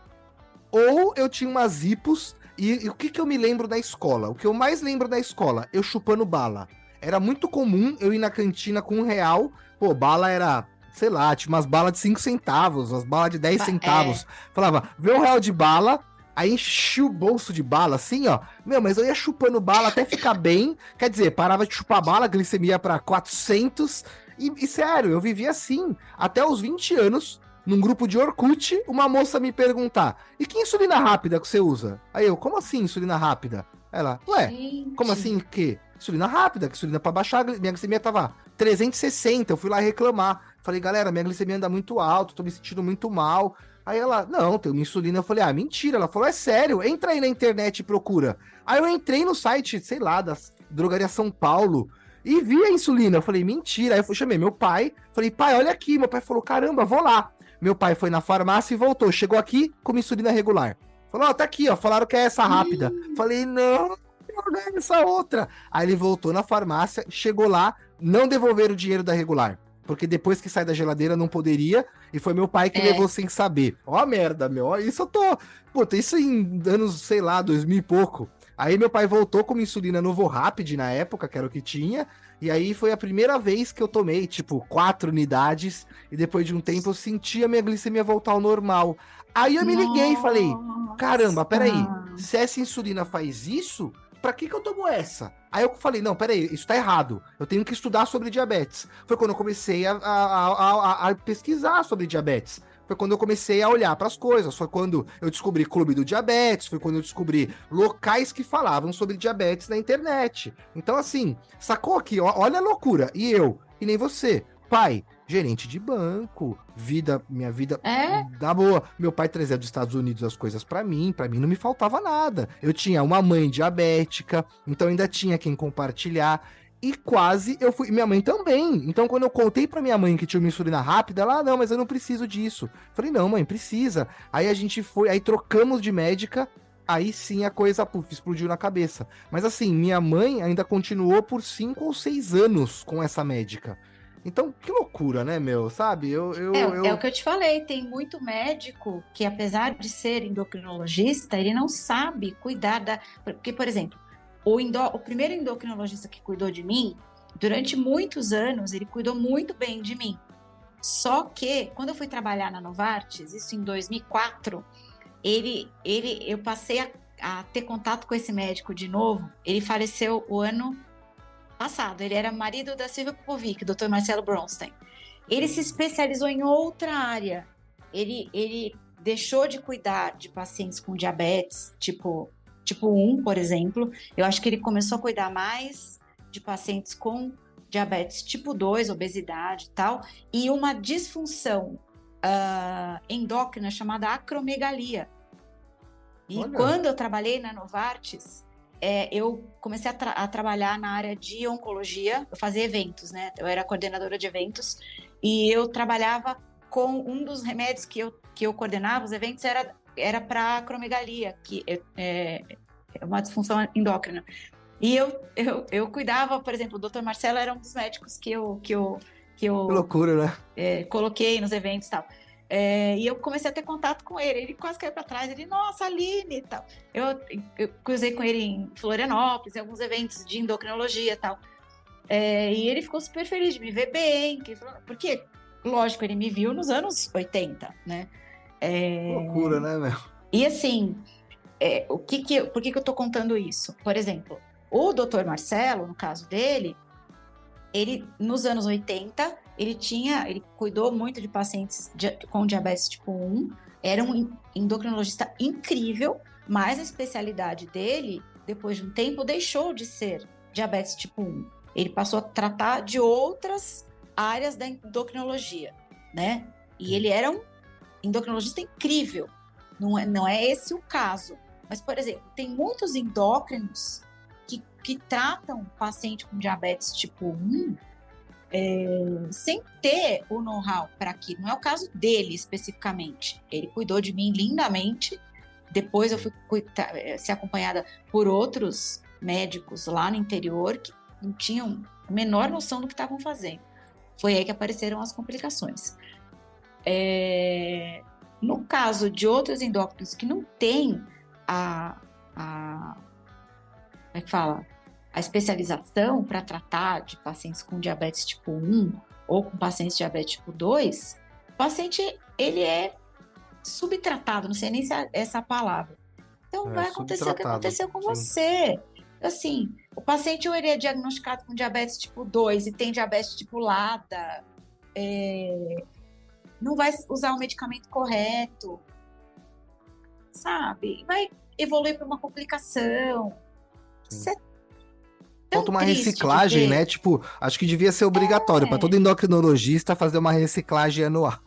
[SPEAKER 1] ou eu tinha umas hipos. E o que, que eu me lembro da escola? O que eu mais lembro da escola? Eu chupando bala. Era muito comum eu ir na cantina com R$ 1. Pô, bala era, sei lá, tinha umas balas de 5 centavos, umas balas de 10
[SPEAKER 2] É.
[SPEAKER 1] centavos. Falava, vê R$ 1 de bala. Aí enchi o bolso de bala, assim, ó. Meu, mas eu ia chupando bala até ficar bem. Quer dizer, parava de chupar bala, a glicemia para 400. E sério, eu vivia assim. Até os 20 anos, num grupo de Orkut, uma moça me perguntar: e que insulina rápida que você usa? Aí eu, como assim insulina rápida? Ela, ué, como
[SPEAKER 2] Gente,
[SPEAKER 1] assim que? Insulina rápida, que insulina pra baixar, minha glicemia tava 360, eu fui lá reclamar. Falei, galera, minha glicemia anda muito alta, tô me sentindo muito mal. Aí ela, não, tem uma insulina. Eu falei, mentira. Ela falou, é sério, entra aí na internet e procura. Aí eu entrei no site, sei lá, da Drogaria São Paulo e vi a insulina. Eu falei, mentira. Aí eu chamei meu pai, falei, pai, olha aqui. Meu pai falou, caramba, vou lá. Meu pai foi na farmácia e voltou. Chegou aqui com insulina regular. Falou, tá aqui, ó. Falaram que é essa rápida. Falei, não, não é essa outra. Aí ele voltou na farmácia, chegou lá, não devolveram o dinheiro da regular. Porque depois que sai da geladeira não poderia. E foi meu pai que levou
[SPEAKER 2] é.
[SPEAKER 1] sem saber. Ó a merda, meu. Ó, isso eu tô. Puta, isso em anos, sei lá, 2000 e pouco. Aí meu pai voltou com uma insulina Novo Rapid na época, que era o que tinha. E aí foi a primeira vez que eu tomei, tipo, 4 unidades. E depois de um tempo eu senti a minha glicemia voltar ao normal. Aí eu me liguei e falei: caramba, peraí.
[SPEAKER 2] Nossa!
[SPEAKER 1] Se essa insulina faz isso, pra que eu tomo essa? Aí eu falei: não, peraí, isso tá errado. Eu tenho que estudar sobre diabetes. Foi quando eu comecei a pesquisar sobre diabetes. Foi quando eu comecei a olhar para as coisas. Foi quando eu descobri Clube do Diabetes. Foi quando eu descobri locais que falavam sobre diabetes na internet. Então, assim, sacou aqui? Olha a loucura. E eu, e nem você, pai, gerente de banco, minha vida
[SPEAKER 2] É?
[SPEAKER 1] da boa. Meu pai trazia dos Estados Unidos as coisas para mim não me faltava nada. Eu tinha uma mãe diabética, então ainda tinha quem compartilhar. E quase eu fui. Minha mãe também. Então, quando eu contei pra minha mãe que tinha uma insulina rápida, ela, não, mas eu não preciso disso. Falei, não, mãe, precisa. Aí a gente foi, aí trocamos de médica. Aí sim a coisa, explodiu na cabeça. Mas assim, minha mãe ainda continuou por 5 ou 6 anos com essa médica. Então, que loucura, né, meu? Sabe?
[SPEAKER 2] É o que eu te falei, tem muito médico que, apesar de ser endocrinologista, ele não sabe cuidar da. Porque, por exemplo, o primeiro endocrinologista que cuidou de mim, durante muitos anos, ele cuidou muito bem de mim. Só que, quando eu fui trabalhar na Novartis, isso em 2004, eu passei a ter contato com esse médico de novo. Ele faleceu o ano passado. Ele era marido da Silvia Popovic, Dr. Marcelo Bronstein. Ele se especializou em outra área. Ele deixou de cuidar de pacientes com diabetes, tipo 1, por exemplo. Eu acho que ele começou a cuidar mais de pacientes com diabetes tipo 2, obesidade e tal, e uma disfunção endócrina chamada acromegalia. E
[SPEAKER 1] Olha.
[SPEAKER 2] quando eu trabalhei na Novartis, eu comecei a trabalhar na área de oncologia, eu fazia eventos, né? Eu era coordenadora de eventos, e eu trabalhava com um dos remédios que eu coordenava, os eventos era para acromegalia, que é uma disfunção endócrina. E eu cuidava, por exemplo, o Dr. Marcelo era um dos médicos que
[SPEAKER 1] Que loucura, né?
[SPEAKER 2] Coloquei nos eventos e tal. E eu comecei a ter contato com ele quase caiu para trás, ele, nossa, Aline e tal. Eu cruzei com ele em Florianópolis, em alguns eventos de endocrinologia e tal. E ele ficou super feliz de me ver bem, porque, lógico, ele me viu nos anos 80, né?
[SPEAKER 1] Loucura, né, meu?
[SPEAKER 2] E assim, por que eu tô contando isso? Por exemplo, o Dr. Marcelo, no caso dele, ele, nos anos 80, ele cuidou muito de pacientes com diabetes tipo 1, era um endocrinologista incrível, mas a especialidade dele, depois de um tempo, deixou de ser diabetes tipo 1. Ele passou a tratar de outras áreas da endocrinologia, né? E ele era um endocrinologista incrível. Não é esse o caso. Mas, por exemplo, tem muitos endócrinos que tratam paciente com diabetes tipo 1 sem ter o know-how para aquilo. Não é o caso dele especificamente. Ele cuidou de mim lindamente. Depois eu fui ser acompanhada por outros médicos lá no interior que não tinham a menor noção do que estavam fazendo. Foi aí que apareceram as complicações. No caso de outros endócrinos que não têm como é que fala? A especialização para tratar de pacientes com diabetes tipo 1 ou com pacientes de diabetes tipo 2, o paciente, ele é subtratado, não sei nem se é essa a palavra. Então, vai acontecer o que aconteceu com você. Assim, o paciente ou ele é diagnosticado com diabetes tipo 2 e tem diabetes tipo LADA, não vai usar o medicamento correto, sabe? Vai evoluir para uma complicação. Isso é
[SPEAKER 1] falta uma reciclagem, né? Tipo, acho que devia ser obrigatório para todo endocrinologista fazer uma reciclagem anual.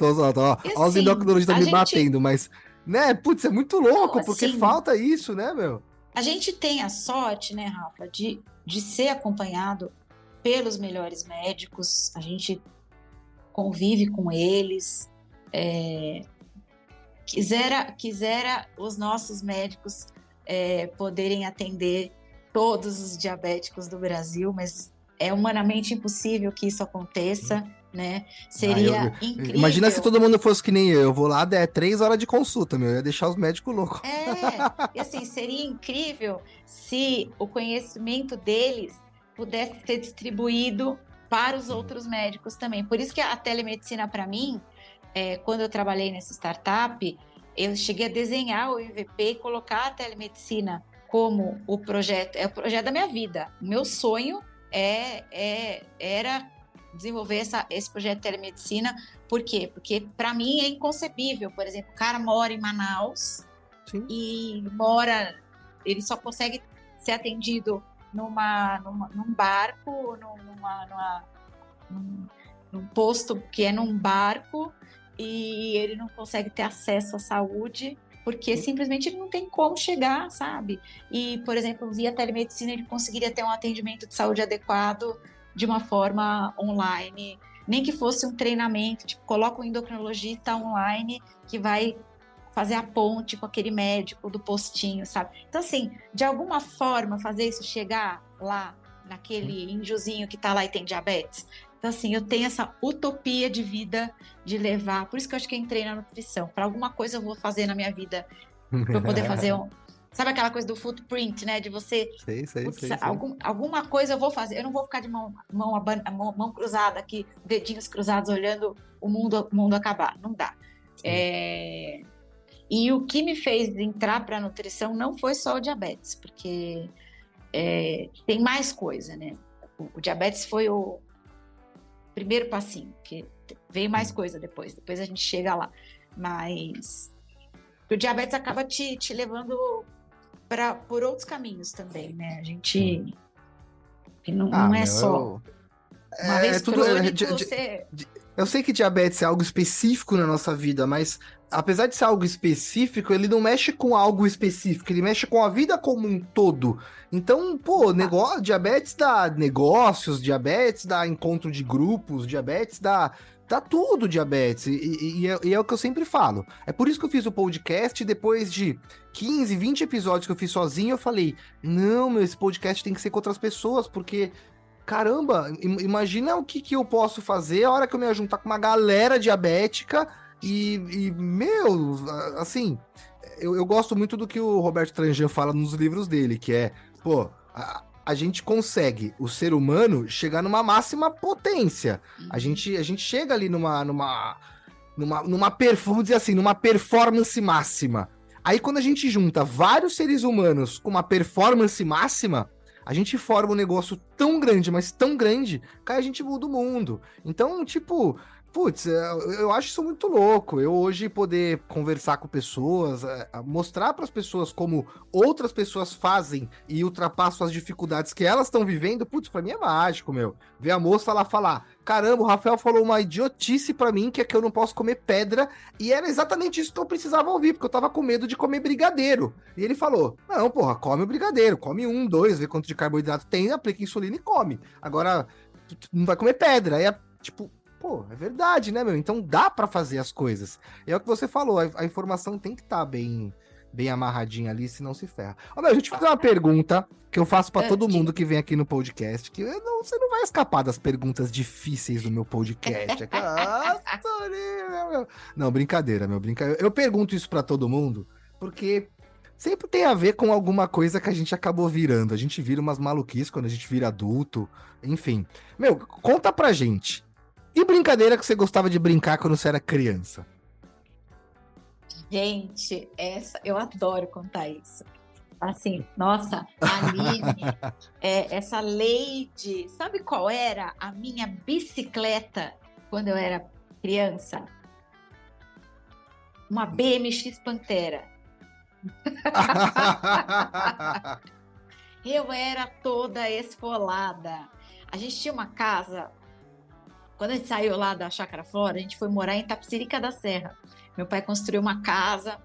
[SPEAKER 1] Olha os endocrinologistas me batendo, mas, né? Putz, é muito louco, porque falta isso, né, meu?
[SPEAKER 2] A gente tem a sorte, né, Rafa, de ser acompanhado pelos melhores médicos, a convive com eles. Quisera os nossos médicos poderem atender todos os diabéticos do Brasil, mas é humanamente impossível que isso aconteça, né? Seria incrível.
[SPEAKER 1] Imagina se todo mundo fosse que nem eu vou lá, 3 horas de consulta, meu, eu ia deixar os médicos loucos.
[SPEAKER 2] E assim, seria incrível se o conhecimento deles pudesse ser distribuído para os outros médicos também. Por isso que a telemedicina, para mim, quando eu trabalhei nessa startup, eu cheguei a desenhar o MVP e colocar a telemedicina como o projeto da minha vida. O meu sonho era desenvolver esse projeto de telemedicina. Por quê? Porque para mim é inconcebível. Por exemplo, o cara mora em Manaus. Sim. E ele só consegue ser atendido num barco, num posto que é num barco, e ele não consegue ter acesso à saúde porque simplesmente ele não tem como chegar, sabe? E, por exemplo, via telemedicina ele conseguiria ter um atendimento de saúde adequado de uma forma online, nem que fosse um treinamento, tipo, coloca um endocrinologista online que vai fazer a ponte com aquele médico do postinho, sabe? Então, assim, de alguma forma fazer isso chegar lá naquele índiozinho que tá lá e tem diabetes. Então, assim, eu tenho essa utopia de vida de levar, por isso que eu acho que eu entrei na nutrição. Para alguma coisa eu vou fazer na minha vida, para eu poder fazer sabe aquela coisa do footprint, né? De você...
[SPEAKER 1] Sei.
[SPEAKER 2] Alguma coisa eu vou fazer. Eu não vou ficar de mão cruzada aqui, dedinhos cruzados, olhando o mundo acabar. Não dá. E o que me fez entrar para a nutrição não foi só o diabetes, porque tem mais coisa, né? O diabetes foi o primeiro passinho, que veio mais coisa depois a gente chega lá. Mas o diabetes acaba te levando por outros caminhos também, né? A gente não é só. Uma vez
[SPEAKER 1] tudo.
[SPEAKER 2] crônico, você...
[SPEAKER 1] Eu sei que diabetes é algo específico na nossa vida, mas apesar de ser algo específico, ele não mexe com algo específico, ele mexe com a vida como um todo. Então, pô, diabetes dá negócios, diabetes dá encontro de grupos, diabetes dá tudo diabetes. E é o que eu sempre falo. É por isso que eu fiz o podcast, depois de 15, 20 episódios que eu fiz sozinho, eu falei, não, esse podcast tem que ser com outras pessoas, porque... Caramba, imagina o que eu posso fazer a hora que eu me juntar com uma galera diabética meu, assim, eu gosto muito do que o Roberto Tranjan fala nos livros dele, que é, pô, a gente consegue, o ser humano, chegar numa máxima potência. A gente chega ali vamos dizer assim, numa performance máxima. Aí quando a gente junta vários seres humanos com uma performance máxima, a gente forma um negócio tão grande, mas tão grande, que aí a gente muda o mundo. Então, tipo, putz, eu acho isso muito louco. Eu hoje poder conversar com pessoas, mostrar para as pessoas como outras pessoas fazem e ultrapassam as dificuldades que elas estão vivendo, putz, pra mim é mágico, meu. Ver a moça lá falar, caramba, o Rafael falou uma idiotice pra mim, que é que eu não posso comer pedra, e era exatamente isso que eu precisava ouvir, porque eu tava com medo de comer brigadeiro. E ele falou, não, porra, come o brigadeiro, come 1, 2, vê quanto de carboidrato tem, aplica insulina e come. Agora, tu não vai comer pedra. Aí é, tipo, pô, é verdade, né, meu? Então dá pra fazer as coisas. É o que você falou, a informação tem que estar bem amarradinha ali, senão se ferra. Ó, meu, deixa eu te fazer uma pergunta que eu faço pra todo mundo que vem aqui no podcast, que você não vai escapar das perguntas difíceis do meu podcast. Não, brincadeira, meu, brincadeira. Eu pergunto isso pra todo mundo, porque sempre tem a ver com alguma coisa que a gente acabou virando. A gente vira umas maluquices quando a gente vira adulto, enfim. Meu, conta pra gente. Que brincadeira que você gostava de brincar quando você era criança?
[SPEAKER 2] Gente, eu adoro contar isso. Assim, nossa, a Aline, essa Lady, sabe qual era a minha bicicleta quando eu era criança? Uma BMX Pantera. Eu era toda esfolada. A gente tinha uma casa, quando a gente saiu lá da Chácara Flora, a gente foi morar em Itapecerica da Serra. Meu pai construiu uma casa,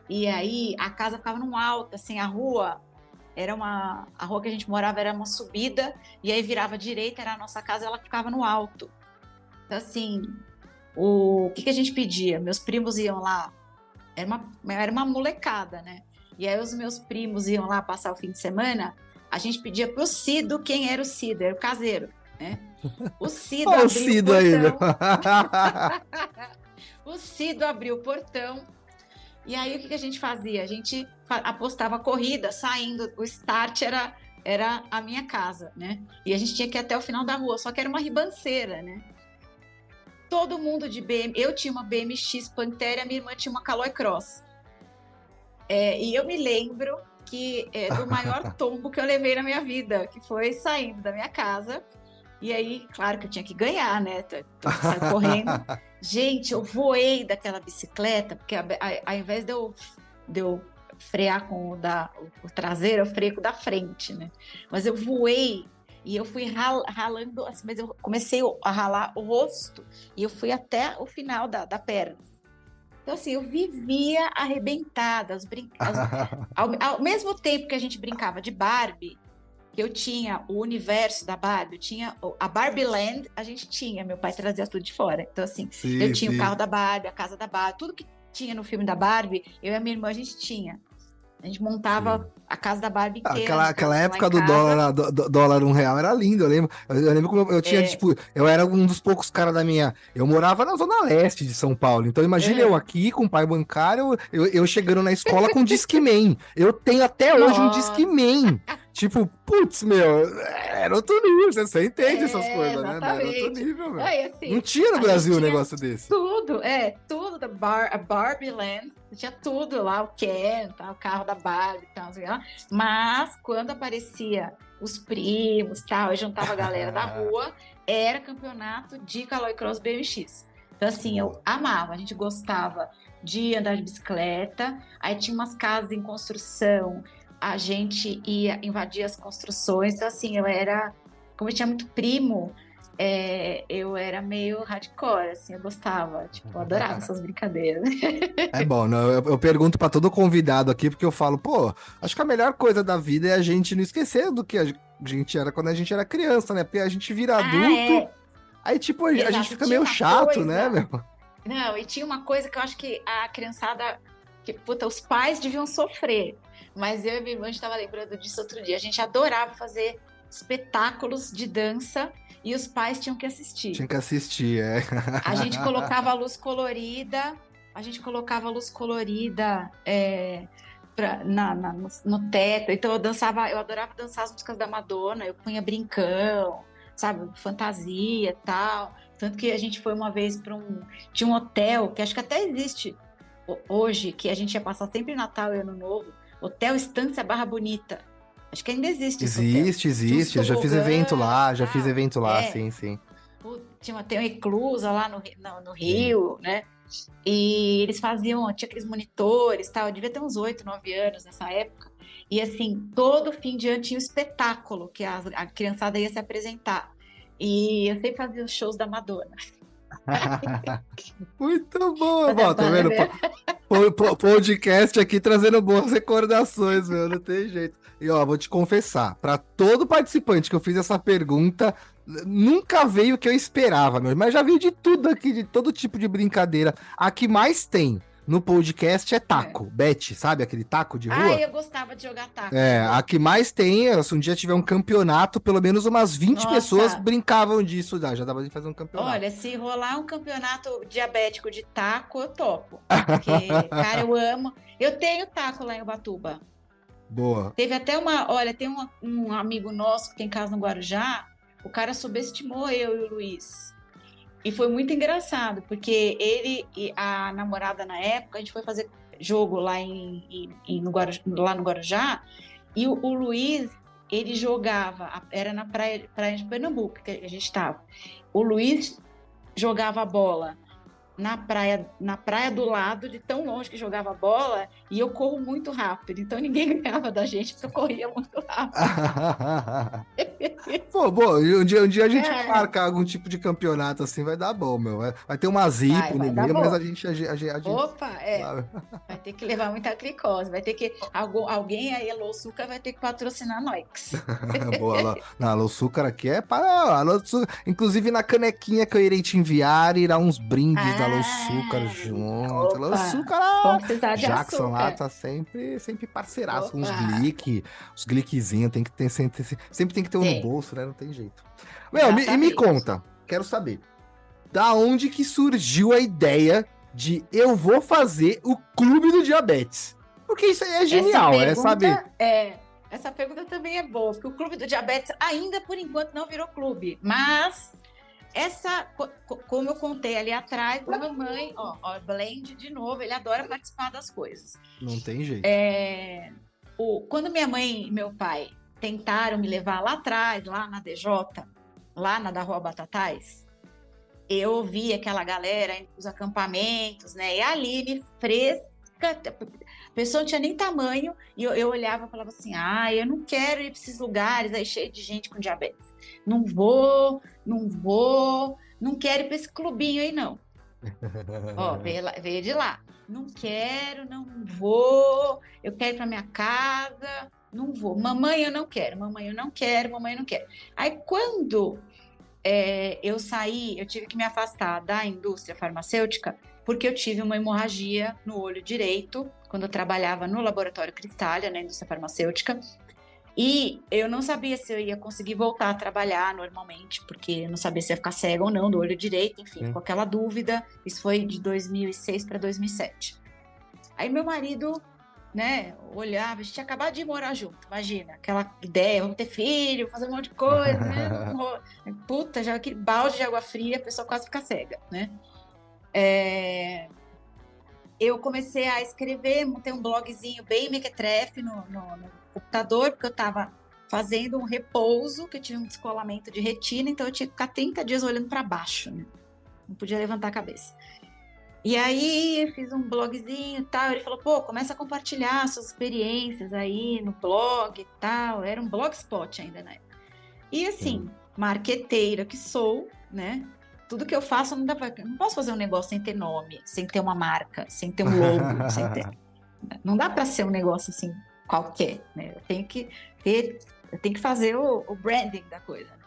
[SPEAKER 2] e aí a casa ficava num alto, assim, a rua que a gente morava era uma subida, e aí virava à direita, era a nossa casa, ela ficava no alto. Então, assim, o que a gente pedia? Meus primos iam lá, era uma molecada, né? E aí os meus primos iam lá passar o fim de semana, a gente pedia pro Cido quem era o Cido, era o caseiro, né? O Cido
[SPEAKER 1] Olha
[SPEAKER 2] abriu
[SPEAKER 1] o Cido
[SPEAKER 2] o
[SPEAKER 1] aí,
[SPEAKER 2] portão. O Cido abriu o portão. E aí o que a gente fazia? A gente apostava corrida, saindo, o start era a minha casa, né? E a gente tinha que ir até o final da rua, só que era uma ribanceira, né? Todo mundo de eu tinha uma BMX Pantera, a minha irmã tinha uma Caloi Cross. E eu me lembro que do maior tombo que eu levei na minha vida, que foi saindo da minha casa. E aí, claro que eu tinha que ganhar, né? Então, eu saí correndo. Gente, eu voei daquela bicicleta, porque ao invés de eu frear com o traseiro, eu freio com o da frente, né? Mas eu voei e eu fui ralando, assim, mas eu comecei a ralar o rosto e eu fui até o final da perna. Então, assim, eu vivia arrebentada. Ao mesmo tempo que a gente brincava de Barbie, que eu tinha o universo da Barbie, eu tinha a Barbie Land, a gente tinha, meu pai trazia tudo de fora. Então, assim, sim, eu tinha o carro da Barbie, a casa da Barbie, tudo que tinha no filme da Barbie, eu e a minha irmã, a gente tinha. A gente montava a casa da Barbie inteira.
[SPEAKER 1] Aquela época do dólar R$1 era lindo, eu lembro. Eu lembro como eu tinha, tipo, eu era um dos poucos caras da minha... Eu morava na zona leste de São Paulo, então imagina eu aqui com o pai bancário, eu chegando na escola com Discman. Eu tenho até hoje um Discman. Tipo, putz, meu, era outro nível, você entende essas coisas, né? Era outro
[SPEAKER 2] Exatamente.
[SPEAKER 1] nível, meu.
[SPEAKER 2] Aí, assim,
[SPEAKER 1] Não tinha no
[SPEAKER 2] a
[SPEAKER 1] Brasil um
[SPEAKER 2] gente tinha
[SPEAKER 1] negócio desse.
[SPEAKER 2] tudo a Barbie Land, tinha tudo lá, o Ken, tá, o carro da Barbie, tal, assim, ó. Mas quando aparecia os primos, tal, e juntava a galera da rua, era campeonato de Caloi Cross BMX. Então, assim, eu
[SPEAKER 1] Boa.
[SPEAKER 2] amava, a gente gostava de andar de bicicleta, aí tinha umas casas em construção, a gente ia invadir as construções, então, assim, como eu tinha muito primo, eu era meio hardcore, assim, eu gostava, tipo, eu adorava essas brincadeiras.
[SPEAKER 1] É bom, não, eu pergunto pra todo convidado aqui, porque eu falo, pô, acho que a melhor coisa da vida é a gente não esquecer do que a gente era quando a gente era criança, né? Porque a gente vira
[SPEAKER 2] Ah,
[SPEAKER 1] adulto, aí, tipo, a gente
[SPEAKER 2] exato,
[SPEAKER 1] fica
[SPEAKER 2] tinha
[SPEAKER 1] meio
[SPEAKER 2] uma
[SPEAKER 1] chato, né,
[SPEAKER 2] coisa,
[SPEAKER 1] meu?
[SPEAKER 2] não, e tinha uma coisa que eu acho que a criançada, que, puta, os pais deviam sofrer, mas eu e minha irmã, a gente estava lembrando disso outro dia, a gente adorava fazer espetáculos de dança e os pais tinham que assistir.
[SPEAKER 1] Tinha que assistir, é.
[SPEAKER 2] A gente colocava a luz colorida, a gente colocava a luz colorida no teto. Então eu dançava, eu adorava dançar as músicas da Madonna, eu punha brincão, sabe, fantasia e tal. Tanto que a gente foi uma vez tinha um hotel que acho que até existe hoje, que a gente ia passar sempre Natal e Ano Novo, Hotel Estância Barra Bonita. Acho que ainda existe esse hotel.
[SPEAKER 1] Existe,
[SPEAKER 2] Tinha uns
[SPEAKER 1] existe. Eu já fiz evento
[SPEAKER 2] tobogãs,
[SPEAKER 1] lá, já fiz
[SPEAKER 2] tal.
[SPEAKER 1] evento lá, sim, sim.
[SPEAKER 2] Tem uma eclusa lá no
[SPEAKER 1] Sim.
[SPEAKER 2] Rio, né? E eles tinha aqueles monitores, tal. Eu devia ter uns 8, 9 anos nessa época. E assim, todo fim de ano tinha um espetáculo que a criançada ia se apresentar. E eu sempre fazia os shows da Madonna.
[SPEAKER 1] Muito bom,
[SPEAKER 2] Fazia
[SPEAKER 1] bom, tá vendo? Podcast aqui trazendo boas recordações, meu, não tem jeito. E ó, vou te confessar, para todo participante que eu fiz essa pergunta, nunca veio o que eu esperava, meu, mas já veio de tudo aqui, de todo tipo de brincadeira. A que mais tem no podcast é taco, Bete, sabe aquele taco de
[SPEAKER 2] Ah,
[SPEAKER 1] rua?
[SPEAKER 2] eu gostava de jogar taco de
[SPEAKER 1] É, a
[SPEAKER 2] rua.
[SPEAKER 1] que mais tem, se um dia tiver um campeonato, pelo menos umas 20 pessoas
[SPEAKER 2] Nossa,
[SPEAKER 1] brincavam disso, já dava de fazer um campeonato.
[SPEAKER 2] olha, se rolar um campeonato diabético de taco, eu topo. Porque, cara, eu amo. Eu tenho taco lá em Ubatuba.
[SPEAKER 1] Boa.
[SPEAKER 2] Teve até olha, tem um amigo nosso que tem casa no Guarujá, o cara subestimou eu e o Luiz. E foi muito engraçado, porque ele e a namorada na época, a gente foi fazer jogo lá lá no Guarujá, e o Luiz, ele jogava, era na praia de Pernambuco que a gente estava. O Luiz jogava a bola na praia do lado, de tão longe que jogava a bola, e eu corro muito rápido. Então ninguém ganhava da gente, porque eu corria muito rápido.
[SPEAKER 1] Pô, bom, e um dia a gente vai
[SPEAKER 2] É,
[SPEAKER 1] marcar algum tipo de campeonato assim, vai dar bom, meu. Vai ter uma zipo no
[SPEAKER 2] vai dar
[SPEAKER 1] meio, mas a
[SPEAKER 2] bom.
[SPEAKER 1] gente, a gente
[SPEAKER 2] Opa, vai ter que levar muita glicose, vai ter que, alguém aí, Alô Açúcar, vai ter que patrocinar nós.
[SPEAKER 1] boa, na Alô Açúcar aqui é para Alô Açúcar. Inclusive na canequinha que eu irei te enviar, irá uns brindes da Alô Açúcar junto. Alô
[SPEAKER 2] Opa,
[SPEAKER 1] Açúcar,
[SPEAKER 2] vamos precisar de
[SPEAKER 1] Jackson lá
[SPEAKER 2] açúcar.
[SPEAKER 1] tá sempre parceiraço,
[SPEAKER 2] Opa,
[SPEAKER 1] uns glickzinhos, tem que ter, sempre tem que ter um no
[SPEAKER 2] tem,
[SPEAKER 1] bolso, né? Não tem jeito. Meu, e me
[SPEAKER 2] exatamente.
[SPEAKER 1] conta, quero saber, da onde que surgiu a ideia de eu vou fazer o Clube do Diabetes? Porque isso aí é
[SPEAKER 2] Essa
[SPEAKER 1] genial, sabe?
[SPEAKER 2] pergunta é, essa pergunta também é boa, porque o Clube do Diabetes ainda por enquanto não virou clube, mas como eu contei ali atrás, a mamãe, ó, Blend de novo, ele adora participar das coisas.
[SPEAKER 1] Não tem jeito.
[SPEAKER 2] Quando minha mãe e meu pai tentaram me levar lá atrás, lá na DJ, lá na da Rua Batatais, eu vi aquela galera indo os acampamentos, né? E a Aline fresca, a pessoa não tinha nem tamanho, e eu olhava e falava assim, eu não quero ir para esses lugares aí cheio de gente com diabetes. Não vou, não quero ir para esse clubinho aí, não. Ó, veio de lá. Não quero, não vou, eu quero ir para minha casa, não vou. Mamãe, eu não quero, mamãe, eu não quero, mamãe, eu não quero. Aí, quando eu saí, eu tive que me afastar da indústria farmacêutica, porque eu tive uma hemorragia no olho direito, quando eu trabalhava no laboratório Cristália, na indústria farmacêutica, e eu não sabia se eu ia conseguir voltar a trabalhar normalmente, porque eu não sabia se ia ficar cega ou não do olho direito, enfim, ficou aquela dúvida. Isso foi de 2006 para 2007. Aí meu marido né, olhava, a gente tinha acabado de morar junto, imagina, aquela ideia, vamos ter filho, fazer um monte de coisa, né? Puta, já aquele balde de água fria, a pessoa quase fica cega, né? Eu comecei a escrever, montei um blogzinho bem mequetrefe no computador, porque eu estava fazendo um repouso, que eu tive um descolamento de retina, então eu tinha que ficar 30 dias olhando para baixo, né? Não podia levantar a cabeça. E aí eu fiz um blogzinho e tal, ele falou, pô, começa a compartilhar suas experiências aí no blog e tal, era um blogspot ainda, né? E assim, marqueteira que sou, né? Tudo que eu faço não dá pra, não posso fazer um negócio sem ter nome, sem ter uma marca, sem ter um logo, sem ter, não dá para ser um negócio assim qualquer, né? Eu tenho que fazer o branding da coisa. Né?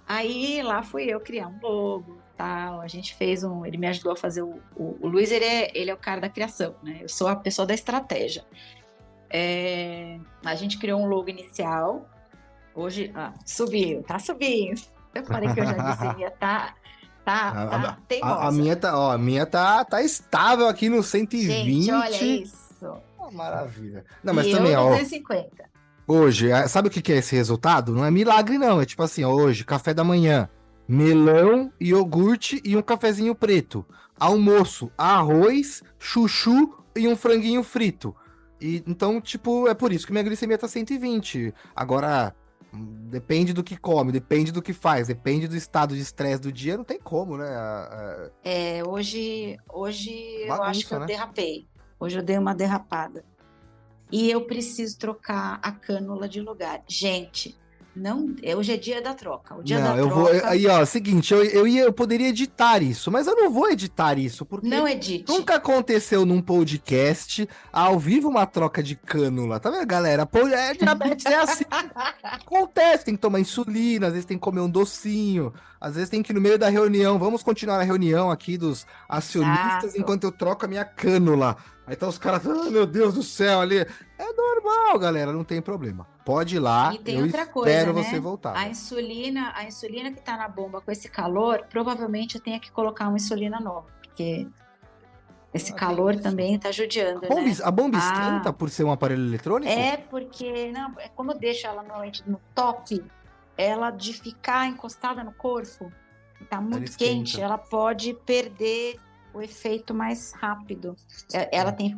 [SPEAKER 2] Aí lá fui eu criar um logo, tal. A gente fez ele me ajudou a fazer o Luiz, ele é o cara da criação, né? Eu sou a pessoa da estratégia. A gente criou um logo inicial. Hoje, subiu, tá subindo. Eu falei que eu já disse, tá teimosa.
[SPEAKER 1] A minha tá estável aqui no 120.
[SPEAKER 2] Gente, olha isso.
[SPEAKER 1] Maravilha. Não, mas
[SPEAKER 2] e
[SPEAKER 1] também,
[SPEAKER 2] eu no
[SPEAKER 1] ó.
[SPEAKER 2] 250.
[SPEAKER 1] Hoje, sabe o que é esse resultado? Não é milagre, não. É tipo assim, ó, hoje, café da manhã, melão, iogurte e um cafezinho preto. Almoço, arroz, chuchu e um franguinho frito. E então, tipo, é por isso que minha glicemia tá 120. Agora, depende do que come, depende do que faz, depende do estado de estresse do dia, não tem como, né?
[SPEAKER 2] Hoje eu
[SPEAKER 1] Bagunça,
[SPEAKER 2] acho que eu
[SPEAKER 1] né?
[SPEAKER 2] derrapei. Hoje eu dei uma derrapada. E eu preciso trocar a cânula de lugar. Gente, não, hoje é dia da troca. O dia
[SPEAKER 1] Não,
[SPEAKER 2] da
[SPEAKER 1] eu vou.
[SPEAKER 2] troca.
[SPEAKER 1] Aí, ó, seguinte, eu poderia editar isso, mas eu não vou editar isso, porque
[SPEAKER 2] Não edite.
[SPEAKER 1] nunca aconteceu num podcast ao vivo uma troca de cânula. Tá vendo, galera? Diabetes é assim. Acontece, tem que tomar insulina, às vezes tem que comer um docinho, às vezes tem que ir no meio da reunião. Vamos continuar a reunião aqui dos acionistas
[SPEAKER 2] Exato.
[SPEAKER 1] enquanto eu troco a minha cânula. Aí tá os caras, meu Deus do céu, ali. É normal, galera, não tem problema. Pode ir lá,
[SPEAKER 2] E tem
[SPEAKER 1] eu
[SPEAKER 2] outra coisa,
[SPEAKER 1] espero
[SPEAKER 2] né?
[SPEAKER 1] você voltar.
[SPEAKER 2] A insulina que tá na bomba com esse calor, provavelmente eu tenha que colocar uma insulina nova, porque esse calor também tá judiando, né?
[SPEAKER 1] A bomba esquenta por ser um aparelho eletrônico?
[SPEAKER 2] Porque, não, como eu deixo ela normalmente no top, ela de ficar encostada no corpo, tá muito quente, ela pode perder o efeito mais rápido.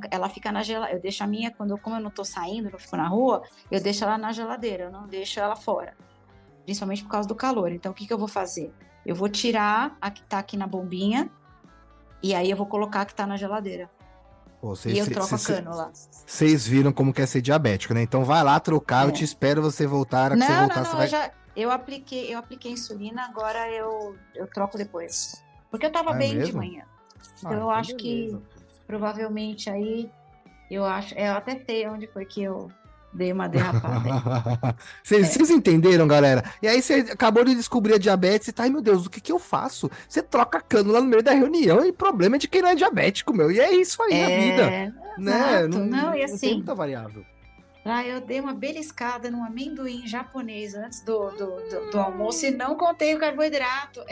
[SPEAKER 2] Ela fica na geladeira. Eu deixo a minha, como eu não tô saindo, não fico na rua, eu deixo ela na geladeira, eu não deixo ela fora. Principalmente por causa do calor. Então, o que eu vou fazer? Eu vou tirar a que tá aqui na bombinha e aí eu vou colocar a que tá na geladeira. E eu troco a cânula.
[SPEAKER 1] Vocês viram como quer ser diabético, né? Então vai lá trocar, eu te espero você voltar.
[SPEAKER 2] Eu apliquei insulina, agora eu troco depois. Porque eu tava bem
[SPEAKER 1] mesmo?
[SPEAKER 2] de manhã. Então eu acho que provavelmente aí eu até sei onde foi que eu dei uma derrapada.
[SPEAKER 1] Vocês entenderam, galera? E aí você acabou de descobrir a diabetes e tá, ai meu Deus, o que eu faço? Você troca a cânula no meio da reunião e problema é de quem não é diabético, meu. E é isso aí a vida. Né?
[SPEAKER 2] Não, e
[SPEAKER 1] não
[SPEAKER 2] assim,
[SPEAKER 1] tem muita variável.
[SPEAKER 2] Lá eu dei uma beliscada num amendoim japonês antes do almoço e não contei o carboidrato.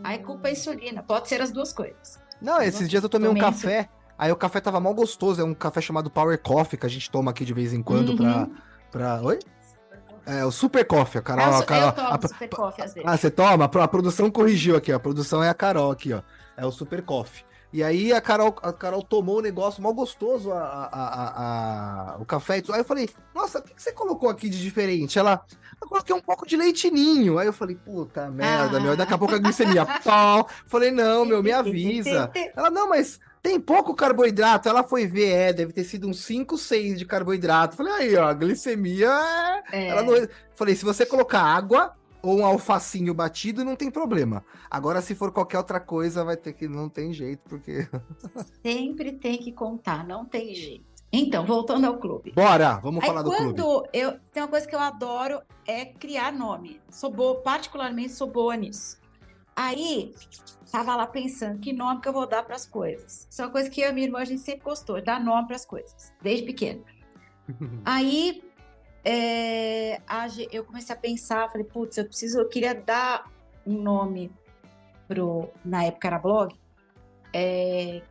[SPEAKER 2] Aí culpa a insulina. Pode ser as duas coisas.
[SPEAKER 1] Não, esses dias eu tomei um café. Aí o café tava mal gostoso. É um café chamado Power Coffee que a gente toma aqui de vez em quando pra... Oi? É o Super Coffee. A Carol,
[SPEAKER 2] eu tomo Super Coffee às vezes.
[SPEAKER 1] Você toma? A produção corrigiu aqui, ó. A produção é a Carol aqui, ó. É o Super Coffee. E aí a Carol tomou o negócio mal gostoso, o café. Aí eu falei, nossa, o que você colocou aqui de diferente? Eu coloquei um pouco de leite ninho. Aí eu falei, puta merda, meu. Daqui a pouco a glicemia, pau. Falei, não, meu, me avisa. Ela, não, mas tem pouco carboidrato. Ela foi ver, deve ter sido uns 5, 6 de carboidrato. Falei, aí, ó, a glicemia Ela não... Falei, se você colocar água ou um alfacinho batido, não tem problema. Agora, se for qualquer outra coisa, vai ter que... Não tem jeito, porque...
[SPEAKER 2] Sempre tem que contar, não tem jeito. Então, voltando ao clube.
[SPEAKER 1] Bora, vamos falar do clube.
[SPEAKER 2] Tem uma coisa que eu adoro, é criar nome. Particularmente sou boa nisso. Aí, tava lá pensando, que nome que eu vou dar para as coisas. Isso é uma coisa que eu e a minha irmã, a gente sempre gostou, dar nome para as coisas, desde pequena. Aí... eu comecei a pensar, falei, putz, eu queria dar um nome na época era blog,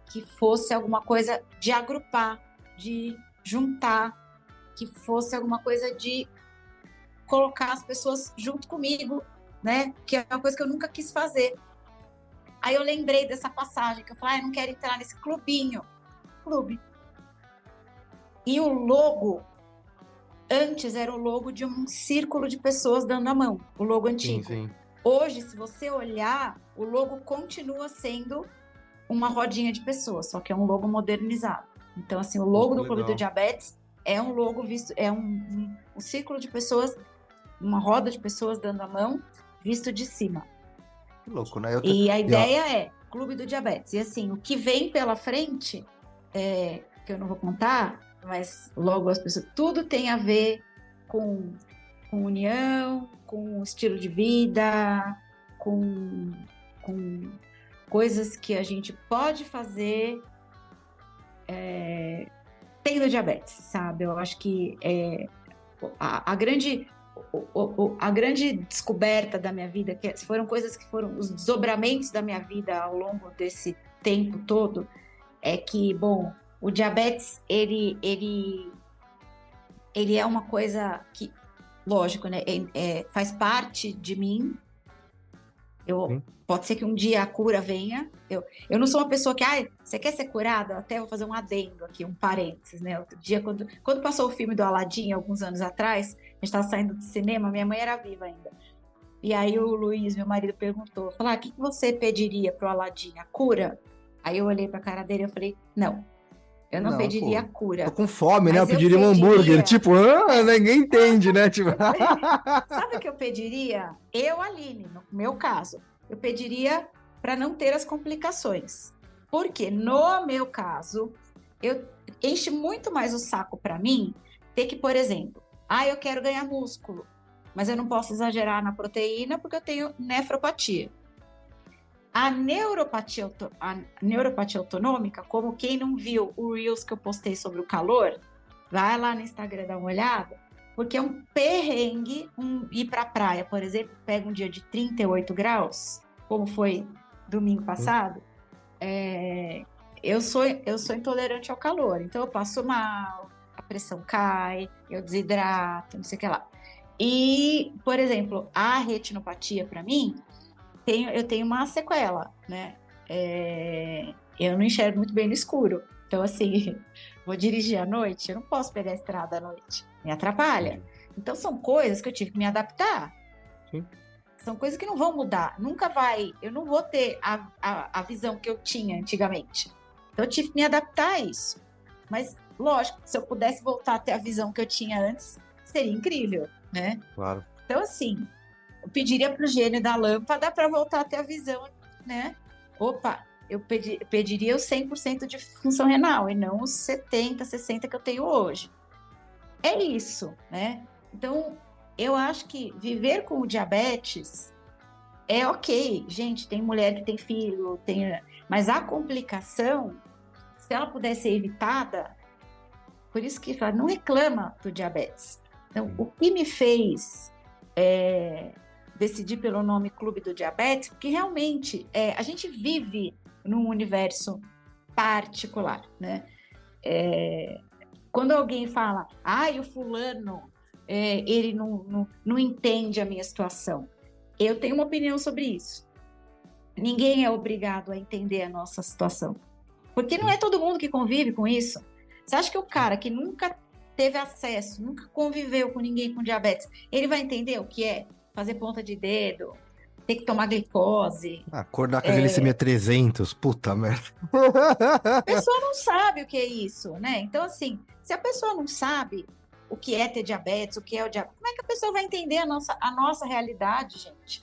[SPEAKER 2] que fosse alguma coisa de agrupar, de juntar, que fosse alguma coisa de colocar as pessoas junto comigo, né? Que é uma coisa que eu nunca quis fazer. Aí eu lembrei dessa passagem, que eu falei, eu não quero entrar nesse clubinho. Clube. E o logo, antes era o logo de um círculo de pessoas dando a mão, o logo antigo.
[SPEAKER 1] Sim.
[SPEAKER 2] Hoje, se você olhar, o logo continua sendo uma rodinha de pessoas, só que é um logo modernizado. Então, assim, o logo do Clube do Diabetes é um logo visto, é um círculo de pessoas, uma roda de pessoas dando a mão, visto de cima.
[SPEAKER 1] Que louco, né?
[SPEAKER 2] E a ideia é Clube do Diabetes. E assim, o que vem pela frente, que eu não vou contar, mas logo as pessoas, tudo tem a ver com união, com estilo de vida, com coisas que a gente pode fazer tendo diabetes, sabe? Eu acho que a grande descoberta da minha vida, que foram coisas que foram os desdobramentos da minha vida ao longo desse tempo todo, é que, bom, o diabetes, ele é uma coisa que, lógico, né, faz parte de mim. Pode ser que um dia a cura venha. Eu não sou uma pessoa que, você quer ser curada? Até vou fazer um adendo aqui, um parênteses, né? Outro dia, quando passou o filme do Aladdin, alguns anos atrás, a gente estava saindo do cinema, minha mãe era viva ainda. E aí o Luiz, meu marido, perguntou, falou, o que você pediria pro Aladdin? A cura? Aí eu olhei pra cara dele e falei, não, eu não pediria a cura.
[SPEAKER 1] Tô com fome, né? Eu pediria um hambúrguer, tipo, ninguém entende, né? Tipo...
[SPEAKER 2] Sabe o que eu pediria? Aline, no meu caso, eu pediria para não ter as complicações. Porque no meu caso, enche muito mais o saco para mim ter que, por exemplo, eu quero ganhar músculo, mas eu não posso exagerar na proteína porque eu tenho nefropatia. A neuropatia autonômica, como quem não viu o Reels que eu postei sobre o calor, vai lá no Instagram dar uma olhada, porque é um perrengue ir para a praia, por exemplo, pega um dia de 38 graus, como foi domingo passado, eu sou intolerante ao calor, então eu passo mal, a pressão cai, eu desidrato, não sei o que lá. E, por exemplo, a retinopatia, para mim, eu tenho uma sequela, né? Eu não enxergo muito bem no escuro. Então, assim, vou dirigir à noite, eu não posso pegar a estrada à noite. Me atrapalha. Então, são coisas que eu tive que me adaptar.
[SPEAKER 1] Sim.
[SPEAKER 2] São coisas que não vão mudar. Nunca vai... Eu não vou ter a visão que eu tinha antigamente. Então, eu tive que me adaptar a isso. Mas, lógico, se eu pudesse voltar a ter a visão que eu tinha antes, seria incrível, né?
[SPEAKER 1] Claro.
[SPEAKER 2] Então, assim... Eu pediria para o gênio da lâmpada para voltar a ter a visão, né? Opa, eu pediria os 100% de função renal e não os 70%, 60% que eu tenho hoje. É isso, né? Então, eu acho que viver com o diabetes é ok. Gente, tem mulher que tem filho, mas a complicação, se ela puder ser evitada, por isso que fala, não reclama do diabetes. Então, o que me fez... decidir pelo nome Clube do Diabetes, porque realmente a gente vive num universo particular, né? Quando alguém fala, o fulano, ele não entende a minha situação, eu tenho uma opinião sobre isso. Ninguém é obrigado a entender a nossa situação, porque não é todo mundo que convive com isso. Você acha que o cara que nunca teve acesso, nunca conviveu com ninguém com diabetes, ele vai entender o que é fazer ponta de dedo, ter que tomar glicose.
[SPEAKER 1] Acordar com a glicemia 300, puta merda.
[SPEAKER 2] A pessoa não sabe o que é isso, né? Então, assim, se a pessoa não sabe o que é ter diabetes, o que é o diabetes, como é que a pessoa vai entender a nossa realidade, gente?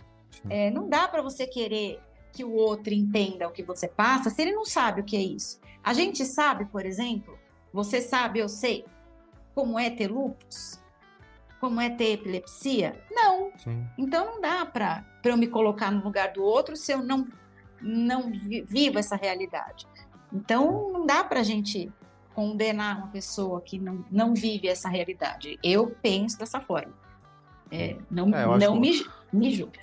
[SPEAKER 2] Não dá para você querer que o outro entenda o que você passa se ele não sabe o que é isso. A gente sabe, por exemplo, você sabe, eu sei, como é ter lúpus? Como é ter epilepsia? Não.
[SPEAKER 1] Sim.
[SPEAKER 2] Então não dá para eu me colocar no lugar do outro se eu não vivo essa realidade. Então não dá para a gente condenar uma pessoa que não vive essa realidade. Eu penso dessa forma. Não me julgue.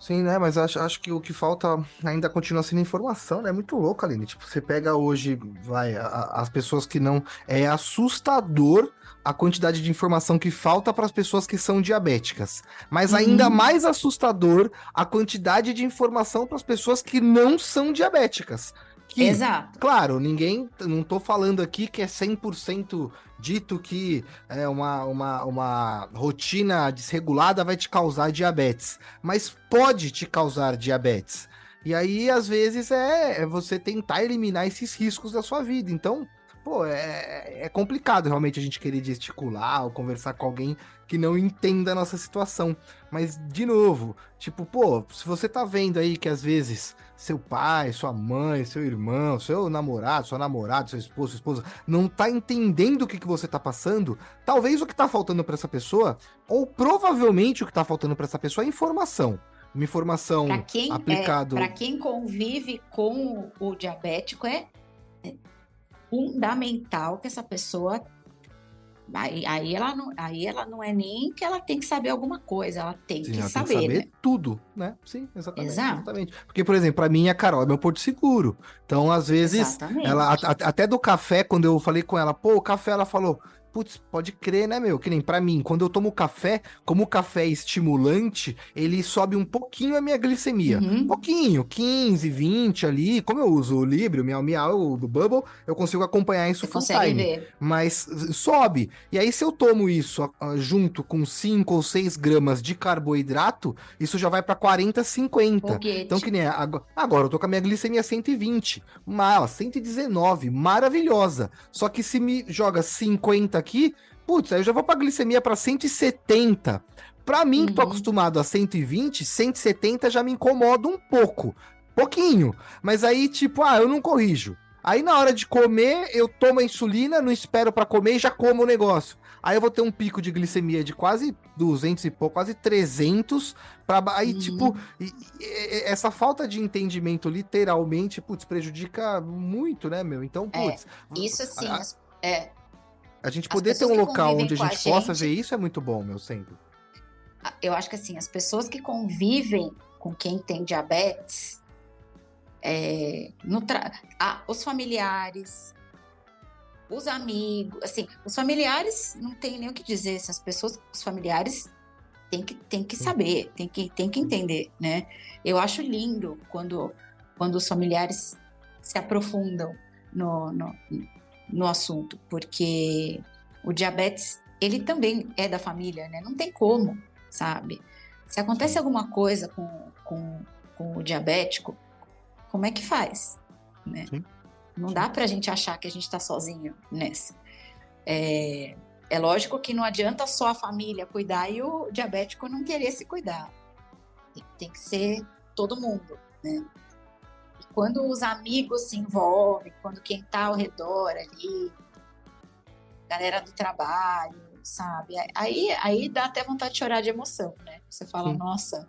[SPEAKER 1] Sim, né? Mas acho que o que falta ainda continua sendo informação, né? É muito louco, Aline. Tipo, você pega hoje, as pessoas que não. É assustador a quantidade de informação que falta para as pessoas que são diabéticas. Mas ainda
[SPEAKER 2] Uhum,
[SPEAKER 1] mais assustador a quantidade de informação para as pessoas que não são diabéticas. Que,
[SPEAKER 2] exato.
[SPEAKER 1] claro, ninguém. Não tô falando aqui que é 100% dito que uma rotina desregulada vai te causar diabetes, mas pode te causar diabetes. E aí, às vezes, é você tentar eliminar esses riscos da sua vida. Então, pô, é complicado realmente a gente querer gesticular ou conversar com alguém que não entenda a nossa situação. Mas, de novo, tipo, pô, se você tá vendo aí que às vezes seu pai, sua mãe, seu irmão, seu namorado, sua namorada, seu esposo, sua esposa, não tá entendendo o que você tá passando, talvez o que tá faltando para essa pessoa, ou provavelmente o que tá faltando para essa pessoa é informação. Uma informação
[SPEAKER 2] Para
[SPEAKER 1] aplicado.
[SPEAKER 2] quem convive com o diabético, é fundamental que essa pessoa. Aí ela não é nem que ela tem que saber alguma coisa, ela tem
[SPEAKER 1] Sim,
[SPEAKER 2] que
[SPEAKER 1] ela tem que
[SPEAKER 2] saber,
[SPEAKER 1] saber
[SPEAKER 2] né?
[SPEAKER 1] tudo, né? Sim, exatamente,
[SPEAKER 2] Exato,
[SPEAKER 1] exatamente. Porque, por exemplo, pra mim a Carol é meu porto seguro. Então, às vezes, ela
[SPEAKER 2] exatamente.
[SPEAKER 1] até do café, quando eu falei com ela, pô, o café, ela falou, putz, pode crer, né, meu? Que nem pra mim, quando eu tomo café, como o café é estimulante, ele sobe um pouquinho a minha glicemia.
[SPEAKER 2] Uhum,
[SPEAKER 1] Pouquinho, 15, 20 ali. Como eu uso o Libre, o Miau Miau do Bubble, eu consigo acompanhar isso
[SPEAKER 2] você
[SPEAKER 1] full
[SPEAKER 2] consegue
[SPEAKER 1] time.
[SPEAKER 2] ver
[SPEAKER 1] Mas sobe. E aí, se eu tomo isso junto com 5 ou 6 gramas de carboidrato, isso já vai para 40, 50. Então, que
[SPEAKER 2] foguete.
[SPEAKER 1] nem agora eu tô com a minha glicemia 120, mas 119, maravilhosa. Só que se me joga 50 aqui, putz, aí eu já vou para glicemia para 170. Para mim, que tô
[SPEAKER 2] Uhum,
[SPEAKER 1] acostumado a 120, 170 já me incomoda um pouco. Pouquinho. Mas aí, tipo, eu não corrijo. Aí na hora de comer, eu tomo a insulina, não espero para comer e já como o negócio. Aí eu vou ter um pico de glicemia de quase 200 e pouco, quase 300. Aí, tipo,
[SPEAKER 2] uhum.
[SPEAKER 1] essa falta de entendimento literalmente, putz, prejudica muito, né, meu? Então,
[SPEAKER 2] É,
[SPEAKER 1] putz,
[SPEAKER 2] isso assim,
[SPEAKER 1] a, a gente
[SPEAKER 2] as
[SPEAKER 1] poder ter
[SPEAKER 2] pessoas
[SPEAKER 1] um
[SPEAKER 2] que
[SPEAKER 1] local
[SPEAKER 2] convivem
[SPEAKER 1] onde a
[SPEAKER 2] com a
[SPEAKER 1] gente possa ver
[SPEAKER 2] gente,
[SPEAKER 1] isso é muito bom, meu, sempre.
[SPEAKER 2] eu acho que assim, as pessoas que convivem com quem tem diabetes, os familiares, os amigos, assim, os familiares não tem nem o que dizer, essas pessoas, os familiares tem que
[SPEAKER 1] Sim,
[SPEAKER 2] saber, tem que
[SPEAKER 1] sim,
[SPEAKER 2] entender, né? Eu acho lindo quando os familiares se aprofundam no, no, no assunto, porque o diabetes, ele também é da família, né? Não tem como, sabe? Se acontece
[SPEAKER 1] sim,
[SPEAKER 2] alguma coisa com o diabético, como é que faz, né?
[SPEAKER 1] sim,
[SPEAKER 2] Não
[SPEAKER 1] sim.
[SPEAKER 2] dá para a gente achar que a gente está sozinho nessa. É, é lógico que não adianta só a família cuidar e o diabético não querer se cuidar. Tem que ser todo mundo, né? E quando os amigos se envolvem, quando quem está ao redor ali, galera do trabalho, sabe? Aí dá até vontade de chorar de emoção, né? Você fala,
[SPEAKER 1] Sim.
[SPEAKER 2] nossa,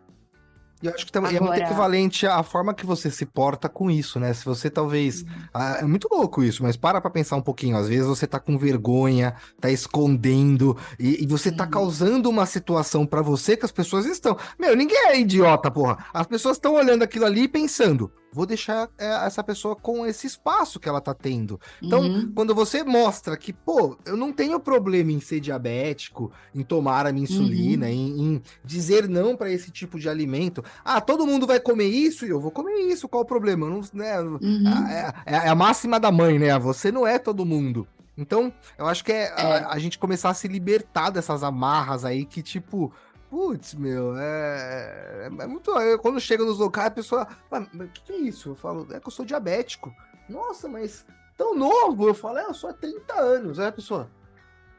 [SPEAKER 1] E eu acho que também é muito
[SPEAKER 2] agora.
[SPEAKER 1] equivalente à forma que você se porta com isso, né? Se você talvez.
[SPEAKER 2] Uhum,
[SPEAKER 1] É muito louco isso, mas para pra pensar um pouquinho. Às vezes você tá com vergonha, tá escondendo, e você tá
[SPEAKER 2] uhum,
[SPEAKER 1] causando uma situação pra você que as pessoas estão. Meu, ninguém é idiota, porra. As pessoas estão olhando aquilo ali e pensando. Vou deixar essa pessoa com esse espaço que ela tá tendo. Então,
[SPEAKER 2] uhum,
[SPEAKER 1] quando você mostra que, pô, eu não tenho problema em ser diabético, em tomar a minha insulina,
[SPEAKER 2] uhum,
[SPEAKER 1] em dizer não para esse tipo de alimento. Todo mundo vai comer isso e eu vou comer isso. Qual o problema? Não, né,
[SPEAKER 2] uhum.
[SPEAKER 1] é a máxima da mãe, né? Você não é todo mundo. Então, eu acho que é
[SPEAKER 2] É,
[SPEAKER 1] a gente começar a se libertar dessas amarras aí que, tipo, putz, meu, é muito. Quando chega nos locais, a pessoa, mas o que é isso? Eu falo, é que eu sou diabético. Nossa, mas tão novo. Eu falo, eu sou há 30 anos. Aí a pessoa,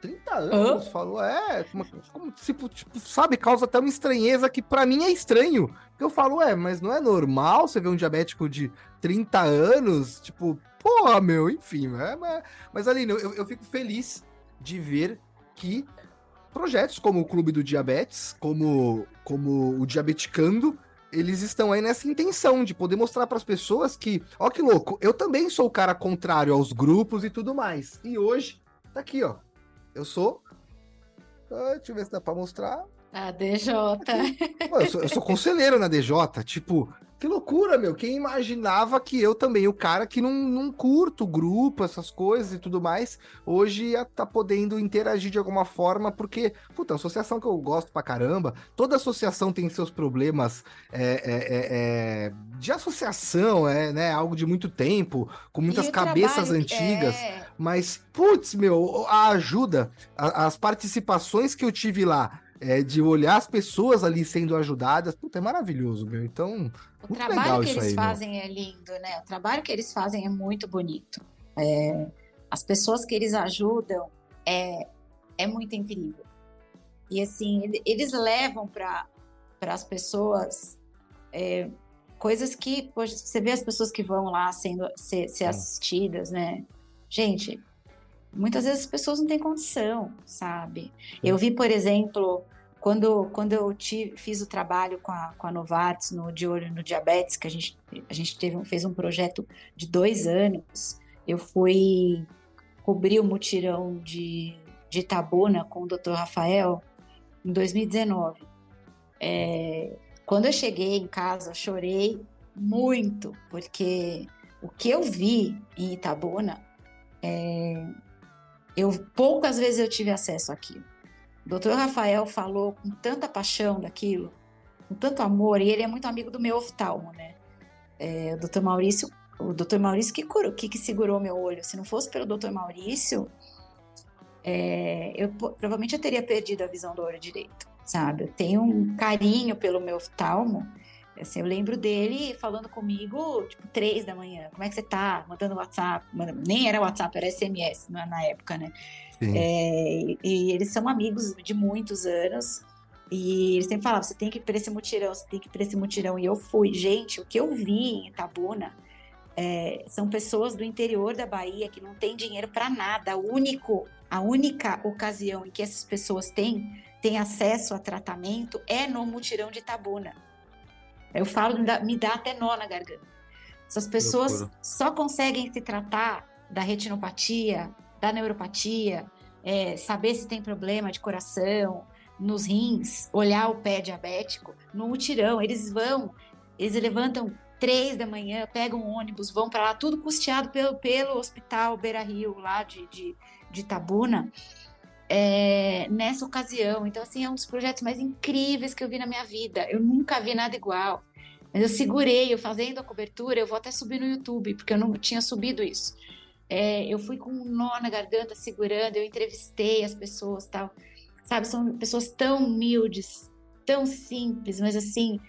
[SPEAKER 1] 30
[SPEAKER 2] hã?
[SPEAKER 1] anos? Falou, como, tipo, sabe, causa até uma estranheza que pra mim é estranho. Eu falo, mas não é normal você ver um diabético de 30 anos? Tipo, porra, meu, enfim. Mas Aline, eu fico feliz de ver que projetos como o Clube do Diabetes, como o Diabeticando, eles estão aí nessa intenção de poder mostrar para as pessoas que, ó que louco, eu também sou o cara contrário aos grupos e tudo mais. E hoje, tá aqui, ó. Eu sou. Deixa eu ver se dá pra mostrar.
[SPEAKER 2] A DJ.
[SPEAKER 1] Pô, eu sou conselheiro na DJ, tipo, que loucura, meu. Quem imaginava que eu também, o cara que não curto grupo, essas coisas e tudo mais, hoje ia tá podendo interagir de alguma forma, porque, puta, associação que eu gosto pra caramba, toda associação tem seus problemas de associação, né? Algo de muito tempo, com muitas
[SPEAKER 2] E o
[SPEAKER 1] cabeças
[SPEAKER 2] trabalho
[SPEAKER 1] antigas, mas, putz, meu, a ajuda, as participações que eu tive lá de olhar as pessoas ali sendo ajudadas, puta, é maravilhoso, meu. Então,
[SPEAKER 2] o
[SPEAKER 1] muito
[SPEAKER 2] trabalho
[SPEAKER 1] legal
[SPEAKER 2] que
[SPEAKER 1] isso
[SPEAKER 2] eles
[SPEAKER 1] aí, meu.
[SPEAKER 2] fazem é lindo, né? O trabalho que eles fazem é muito bonito. É, as pessoas que eles ajudam é muito incrível. E assim, eles levam para as pessoas coisas que, poxa, você vê as pessoas que vão lá ser assistidas, né? Gente, muitas vezes as pessoas não têm condição, sabe? Eu vi, por exemplo, quando eu fiz o trabalho com a Novartis no De Olho no Diabetes, que a gente fez um projeto de 2 anos, eu fui cobrir o mutirão de Itabuna com o Dr. Rafael em 2019. Quando eu cheguei em casa, eu chorei muito, porque o que eu vi em Itabuna, poucas vezes eu tive acesso àquilo. O doutor Rafael falou com tanta paixão daquilo, com tanto amor, e ele é muito amigo do meu oftalmo, né? O doutor Maurício que segurou meu olho. Se não fosse pelo doutor Maurício, provavelmente eu teria perdido a visão do olho direito, sabe? Eu tenho um carinho pelo meu oftalmo. Assim, eu lembro dele falando comigo, tipo, 3 da manhã. Como é que você tá? Mandando WhatsApp. Nem era WhatsApp, era SMS na época, né?
[SPEAKER 1] Sim.
[SPEAKER 2] E eles são amigos de muitos anos. E eles sempre falavam, você tem que ir para esse mutirão, você tem que ir para esse mutirão. E eu fui. Gente, o que eu vi em Itabuna são pessoas do interior da Bahia que não têm dinheiro para nada. A única ocasião em que essas pessoas têm acesso a tratamento é no mutirão de Itabuna. Eu falo, me dá até nó na garganta. Essas pessoas só conseguem se tratar da retinopatia, da neuropatia, saber se tem problema de coração, nos rins, olhar o pé diabético, no mutirão. Eles levantam 3 da manhã, pegam um ônibus, vão para lá, tudo custeado pelo Hospital Beira-Rio, lá de Itabuna, nessa ocasião. Então, assim, é um dos projetos mais incríveis que eu vi na minha vida. Eu nunca vi nada igual. Mas eu segurei, eu fazendo a cobertura, eu vou até subir no YouTube, porque eu não tinha subido isso. Eu fui com um nó na garganta, segurando, eu entrevistei as pessoas, tal. Sabe, são pessoas tão humildes, tão simples, mas assim,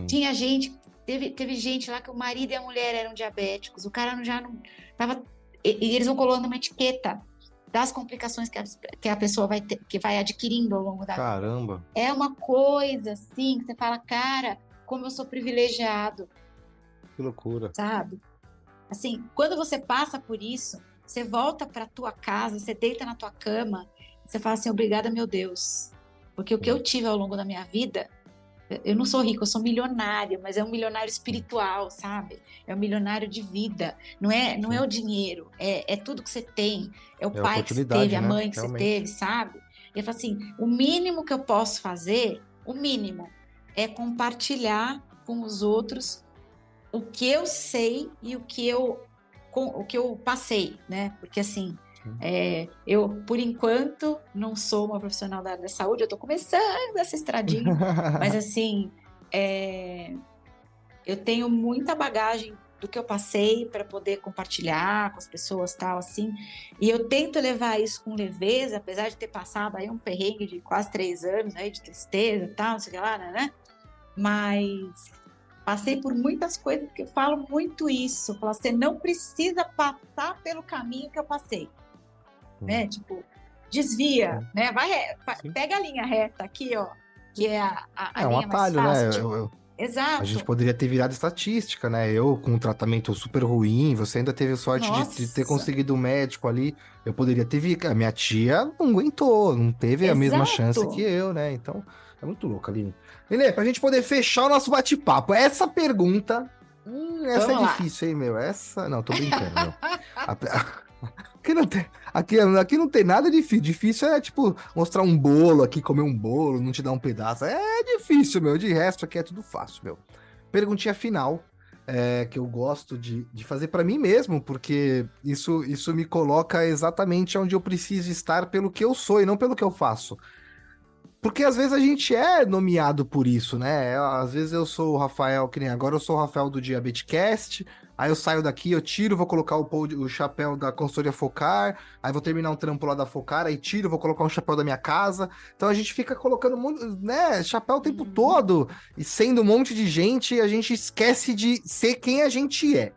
[SPEAKER 2] tinha gente, teve gente lá que o marido e a mulher eram diabéticos, o cara já não tava, e eles vão colocando uma etiqueta das complicações que a pessoa que vai adquirindo ao longo da vida.
[SPEAKER 1] Caramba!
[SPEAKER 2] É uma coisa assim, que você fala, cara, como eu sou privilegiado.
[SPEAKER 1] Que loucura.
[SPEAKER 2] Sabe? Assim, quando você passa por isso, você volta para tua casa, você deita na tua cama, você fala assim, obrigada, meu Deus. Porque o que eu tive ao longo da minha vida, eu não sou rico, eu sou milionária, mas é um milionário espiritual, sabe? É um milionário de vida. Não é o dinheiro, é tudo que você tem. É o pai que você teve, a mãe que você teve, sabe? E eu falo assim, o mínimo que eu posso fazer, o mínimo, é compartilhar com os outros o que eu sei e o que eu passei, né? Porque assim, eu, por enquanto, não sou uma profissional da área da saúde, eu tô começando essa estradinha, mas assim, eu tenho muita bagagem do que eu passei para poder compartilhar com as pessoas, tal, assim, e eu tento levar isso com leveza, apesar de ter passado aí um perrengue de quase 3 anos, aí, de tristeza, tal, não sei o que lá, né? Mas passei por muitas coisas, porque eu falo muito isso. Você não precisa passar pelo caminho que eu passei. Né? Tipo, desvia, né? Pega a linha reta aqui, ó, que é a linha
[SPEAKER 1] um atalho,
[SPEAKER 2] mais fácil.
[SPEAKER 1] né?
[SPEAKER 2] Tipo, exato.
[SPEAKER 1] A gente poderia ter virado estatística, né? Eu com um tratamento super ruim, você ainda teve sorte de ter conseguido um médico ali. Eu poderia ter a minha tia não aguentou, não teve a mesma chance que eu, né? Então, é muito louco, Aline. Lelê, pra gente poder fechar o nosso bate-papo, essa pergunta, essa é difícil, hein, meu? Não, tô brincando, meu. Aqui não tem nada difícil. Difícil é, tipo, mostrar um bolo aqui, comer um bolo, não te dar um pedaço. É difícil, meu. De resto, aqui é tudo fácil, meu. Perguntinha final, que eu gosto de fazer pra mim mesmo, porque isso me coloca exatamente onde eu preciso estar pelo que eu sou e não pelo que eu faço. Porque às vezes a gente é nomeado por isso, né? Às vezes eu sou o Rafael, que nem agora eu sou o Rafael do Diabetecast, aí eu saio daqui, eu tiro, vou colocar o chapéu da consultoria Focar, aí vou terminar um trampo lá da Focar, aí tiro, vou colocar um chapéu da minha casa. Então a gente fica colocando muito, né, chapéu o tempo todo, e sendo um monte de gente, a gente esquece de ser quem a gente é.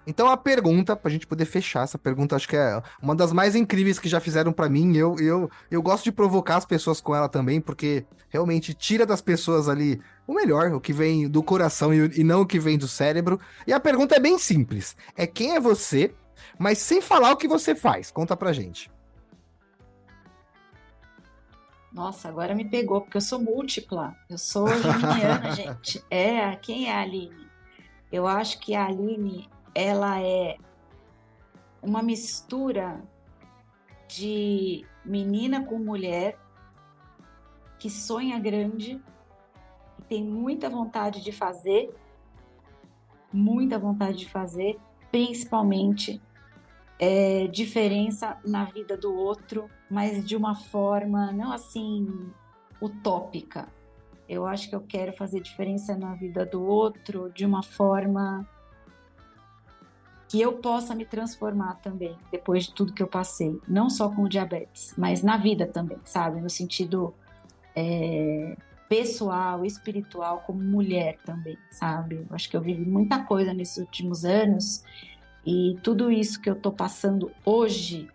[SPEAKER 1] Então a pergunta, pra gente poder fechar essa pergunta, acho que é uma das mais incríveis que já fizeram pra mim. Eu gosto de provocar as pessoas com ela também, porque realmente tira das pessoas ali o melhor, o que vem do coração e não o que vem do cérebro. E a pergunta é bem simples: é quem é você, mas sem falar o que você faz. Conta pra gente.
[SPEAKER 2] Nossa, agora me pegou, porque eu sou múltipla. Eu sou geminiana, gente. Quem é a Aline? Eu acho que a Aline, ela é uma mistura de menina com mulher que sonha grande, que tem muita vontade de fazer, principalmente diferença na vida do outro, mas de uma forma não assim utópica. Eu acho que eu quero fazer diferença na vida do outro de uma forma que eu possa me transformar também, depois de tudo que eu passei, não só com o diabetes, mas na vida também, sabe? No sentido pessoal, espiritual, como mulher também, sabe? Eu acho que eu vivi muita coisa nesses últimos anos e tudo isso que eu tô passando hoje,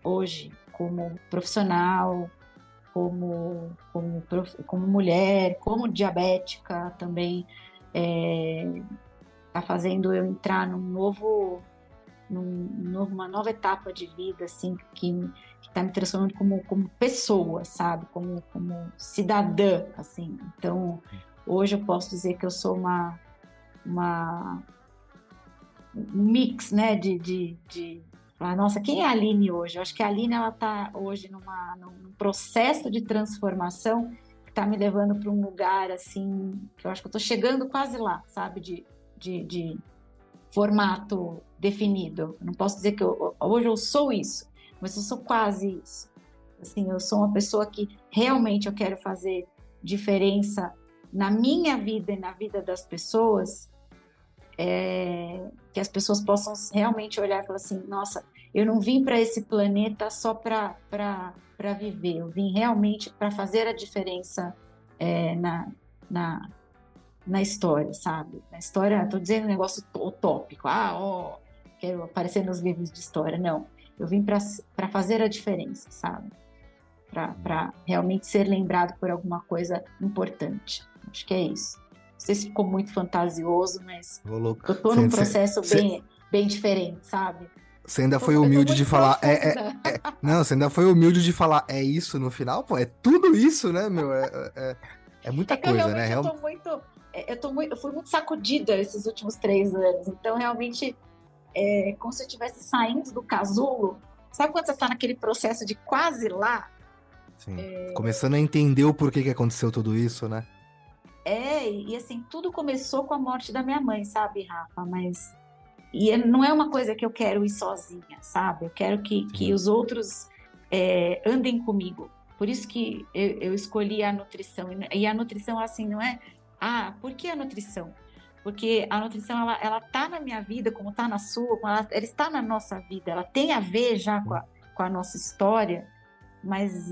[SPEAKER 2] como profissional, como mulher, como diabética também, tá fazendo eu entrar uma nova etapa de vida, assim, que está me transformando como pessoa, sabe? Como cidadã, assim. Então, hoje eu posso dizer que eu sou um mix, né, nossa, quem é a Aline hoje? Eu acho que a Aline, ela está hoje num processo de transformação que está me levando para um lugar, assim, que eu acho que eu estou chegando quase lá, sabe? De formato definido. Eu não posso dizer que hoje eu sou isso, mas eu sou quase isso. Assim, eu sou uma pessoa que realmente eu quero fazer diferença na minha vida e na vida das pessoas, que as pessoas possam realmente olhar e falar assim, nossa, eu não vim para esse planeta só para viver, eu vim realmente para fazer a diferença na história, sabe? Na história, estou dizendo um negócio utópico, quero aparecer nos livros de história, não. Eu vim para fazer a diferença, sabe? Para realmente ser lembrado por alguma coisa importante. Acho que é isso. Não sei se ficou muito fantasioso, mas eu estou num processo bem diferente, sabe?
[SPEAKER 1] Você ainda foi humilde de falar. Não, você ainda foi humilde de falar, é isso no final? Pô, é tudo isso, né, meu? É muita coisa, né?
[SPEAKER 2] Eu fui muito sacudida esses últimos 3 anos, então realmente como se eu estivesse saindo do casulo. Sabe quando você está naquele processo de quase lá?
[SPEAKER 1] Sim. Começando a entender o porquê que aconteceu tudo isso, né?
[SPEAKER 2] E assim, tudo começou com a morte da minha mãe, sabe, Rafa? E não é uma coisa que eu quero ir sozinha, sabe? Eu quero que os outros andem comigo. Por isso que eu escolhi a nutrição. E a nutrição, assim, não é... por que a nutrição? Porque a nutrição, ela tá na minha vida, como tá na sua, ela está na nossa vida. Ela tem a ver já com a nossa história, mas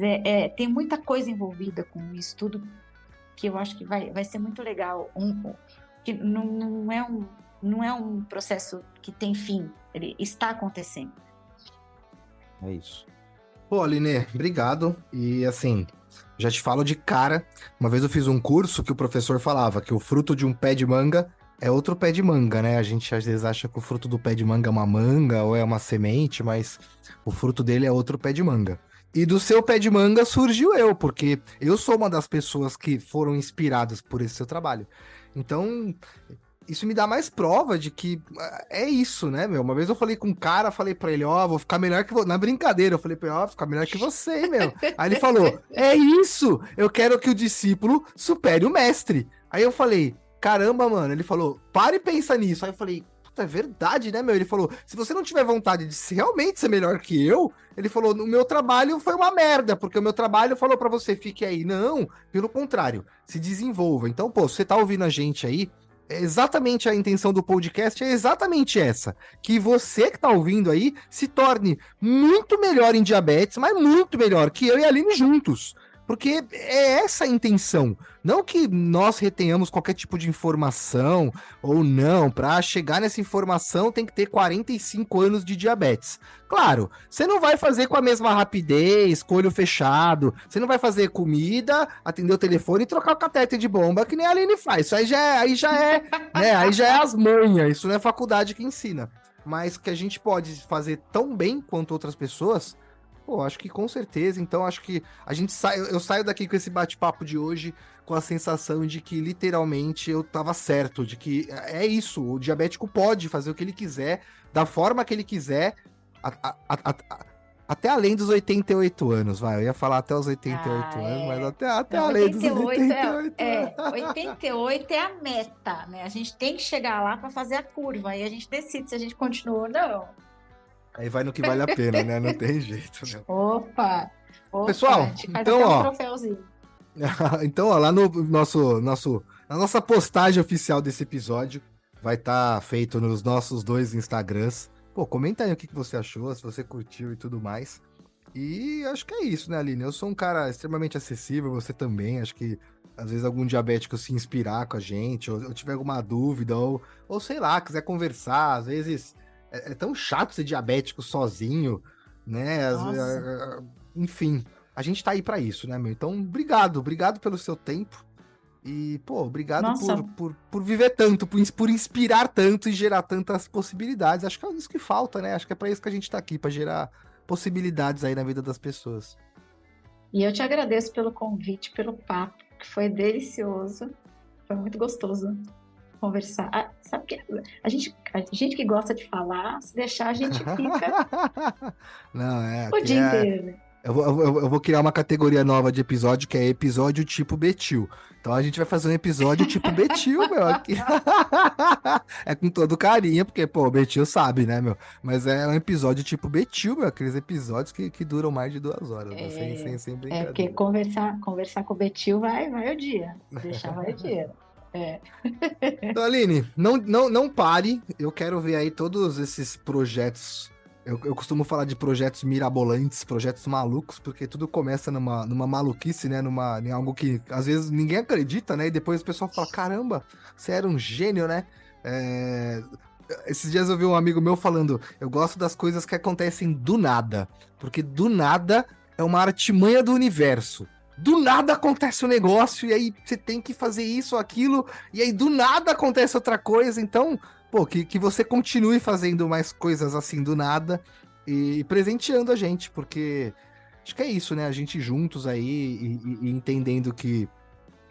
[SPEAKER 2] tem muita coisa envolvida com isso tudo, que eu acho que vai ser muito legal. Que não é um processo que tem fim, ele está acontecendo.
[SPEAKER 1] É isso. Pô, Aline, obrigado. E assim, já te falo de cara, uma vez eu fiz um curso que o professor falava que o fruto de um pé de manga é outro pé de manga, né? A gente às vezes acha que o fruto do pé de manga é uma manga ou é uma semente, mas o fruto dele é outro pé de manga. E do seu pé de manga surgiu eu, porque eu sou uma das pessoas que foram inspiradas por esse seu trabalho. Então, isso me dá mais prova de que é isso, né, meu? Uma vez eu falei com um cara, falei pra ele, ó, vou ficar melhor que você. Na brincadeira, eu falei pra ele, ó, vou ficar melhor que você, hein, meu. Aí ele falou, é isso, eu quero que o discípulo supere o mestre. Aí eu falei, caramba, mano. Ele falou, para e pensa nisso. Aí eu falei, puta, é verdade, né, meu? Ele falou, se você não tiver vontade de realmente ser melhor que eu, ele falou, o meu trabalho foi uma merda, porque o meu trabalho falou pra você, fique aí. Não, pelo contrário, se desenvolva. Então, pô, você tá ouvindo a gente aí, é exatamente a intenção do podcast é exatamente essa, que você que tá ouvindo aí se torne muito melhor em diabetes, mas muito melhor que eu e a Aline juntos. Porque é essa a intenção. Não que nós retenhamos qualquer tipo de informação ou não. Para chegar nessa informação tem que ter 45 anos de diabetes. Claro, você não vai fazer com a mesma rapidez, com o olho fechado. Você não vai fazer comida, atender o telefone e trocar o catéter de bomba que nem a Aline faz. Isso aí já é as manhas. Isso não é faculdade que ensina. Mas que a gente pode fazer tão bem quanto outras pessoas. Pô, acho que com certeza. Então, acho que eu saio daqui com esse bate-papo de hoje com a sensação de que literalmente eu tava certo, de que é isso, o diabético pode fazer o que ele quiser, da forma que ele quiser, até além dos 88 anos, vai. Eu ia falar até os 88 anos, mas até
[SPEAKER 2] Não,
[SPEAKER 1] além dos 88
[SPEAKER 2] anos. 88 é a meta, né? A gente tem que chegar lá para fazer a curva, aí a gente decide se a gente continua ou não.
[SPEAKER 1] Aí vai no que vale a pena, né? Não tem jeito, né?
[SPEAKER 2] Opa,
[SPEAKER 1] Pessoal,
[SPEAKER 2] a gente faz
[SPEAKER 1] então,
[SPEAKER 2] até um
[SPEAKER 1] ó,
[SPEAKER 2] troféuzinho.
[SPEAKER 1] então, ó, lá no na nossa postagem oficial desse episódio, vai estar feito nos nossos 2 Instagrams. Pô, comenta aí o que você achou, se você curtiu e tudo mais. E acho que é isso, né, Aline? Eu sou um cara extremamente acessível, você também. Acho que às vezes algum diabético se inspirar com a gente, ou tiver alguma dúvida, ou sei lá, quiser conversar. Às vezes é tão chato ser diabético sozinho, né? Enfim, a gente tá aí pra isso, né, meu? Então, obrigado pelo seu tempo. E, pô, obrigado
[SPEAKER 2] Nossa,
[SPEAKER 1] por viver tanto, por inspirar tanto e gerar tantas possibilidades. Acho que é isso que falta, né? Acho que é pra isso que a gente tá aqui, pra gerar possibilidades aí na vida das pessoas.
[SPEAKER 2] e eu te agradeço pelo convite, pelo papo, que foi delicioso, foi muito gostoso conversar. Ah, sabe que a gente que gosta de falar, se deixar, a gente fica
[SPEAKER 1] Não,
[SPEAKER 2] o
[SPEAKER 1] aqui
[SPEAKER 2] dia
[SPEAKER 1] é.
[SPEAKER 2] inteiro, né?
[SPEAKER 1] Eu vou criar uma categoria nova de episódio, que é episódio tipo Betil. Então a gente vai fazer um episódio tipo Betil, meu. Aqui. É com todo carinho, porque, pô, o Betil sabe, né, meu? Mas é um episódio tipo Betil, meu. Aqueles episódios que duram mais de 2 horas, né? Sem
[SPEAKER 2] Porque
[SPEAKER 1] brincadeira.
[SPEAKER 2] conversar com o Betil vai o dia, se deixar vai o dia. É.
[SPEAKER 1] Então, Aline, não pare. Eu quero ver aí todos esses projetos. Eu costumo falar de projetos mirabolantes, projetos malucos, porque tudo começa numa maluquice, né? Em algo que às vezes ninguém acredita, né? E depois o pessoal fala: caramba, você era um gênio, né? Esses dias eu vi um amigo meu falando: eu gosto das coisas que acontecem do nada, porque do nada é uma artimanha do universo. Do nada acontece um negócio, e aí você tem que fazer isso ou aquilo, e aí do nada acontece outra coisa. Então, pô, que você continue fazendo mais coisas assim do nada e presenteando a gente, porque acho que é isso, né? A gente juntos aí e entendendo que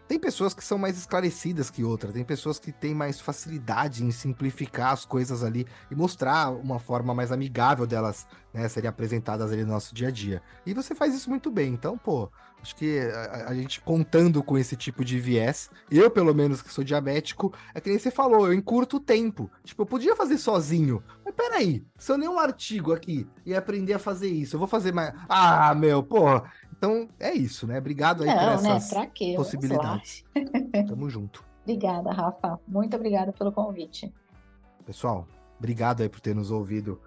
[SPEAKER 1] tem pessoas que são mais esclarecidas que outras, tem pessoas que têm mais facilidade em simplificar as coisas ali e mostrar uma forma mais amigável delas, né, serem apresentadas ali no nosso dia a dia. E você faz isso muito bem, então, pô, acho que a gente contando com esse tipo de viés, eu pelo menos que sou diabético, é que nem você falou, eu encurto o tempo. Tipo, eu podia fazer sozinho, mas peraí, se eu ler um artigo aqui e aprender a fazer isso, eu vou fazer mais... Ah, meu, pô... Então, é isso, né? Obrigado aí por
[SPEAKER 2] Não, né?
[SPEAKER 1] essas
[SPEAKER 2] Pra quê? Vamos lá.
[SPEAKER 1] possibilidades. Tamo junto.
[SPEAKER 2] Obrigada, Rafa. Muito obrigada pelo convite.
[SPEAKER 1] Pessoal, obrigado aí por ter nos ouvido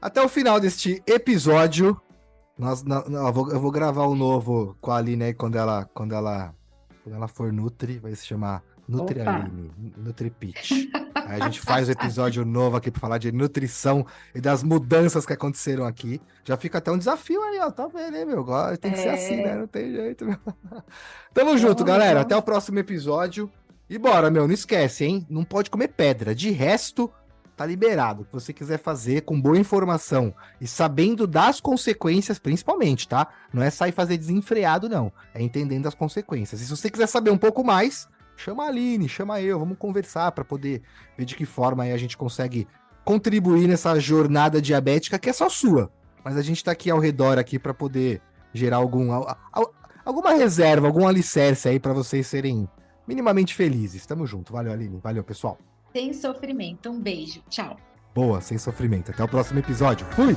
[SPEAKER 1] até o final deste episódio. Eu vou gravar um novo com a Aline aí quando ela for Nutri, vai se chamar Nutri
[SPEAKER 2] Opa.
[SPEAKER 1] Aline, Nutri Pitch. Aí a gente faz o episódio novo aqui para falar de nutrição e das mudanças que aconteceram aqui. Já fica até um desafio aí, ó. Tá vendo, hein, meu? Agora tem que ser assim, né? Não tem jeito, meu. Tamo junto, galera. Até o próximo episódio. E bora, meu. Não esquece, hein? Não pode comer pedra. De resto, tá liberado. O que você quiser fazer com boa informação e sabendo das consequências, principalmente, tá? Não é sair fazer desenfreado, não. É entendendo as consequências. E se você quiser saber um pouco mais, chama a Aline, chama eu, vamos conversar para poder ver de que forma aí a gente consegue contribuir nessa jornada diabética que é só sua. Mas a gente tá aqui ao redor aqui para poder gerar alguma reserva, algum alicerce aí para vocês serem minimamente felizes. Tamo junto. Valeu, Aline. Valeu, pessoal.
[SPEAKER 2] Sem sofrimento. Um beijo. Tchau.
[SPEAKER 1] Boa, sem sofrimento. Até o próximo episódio. Fui!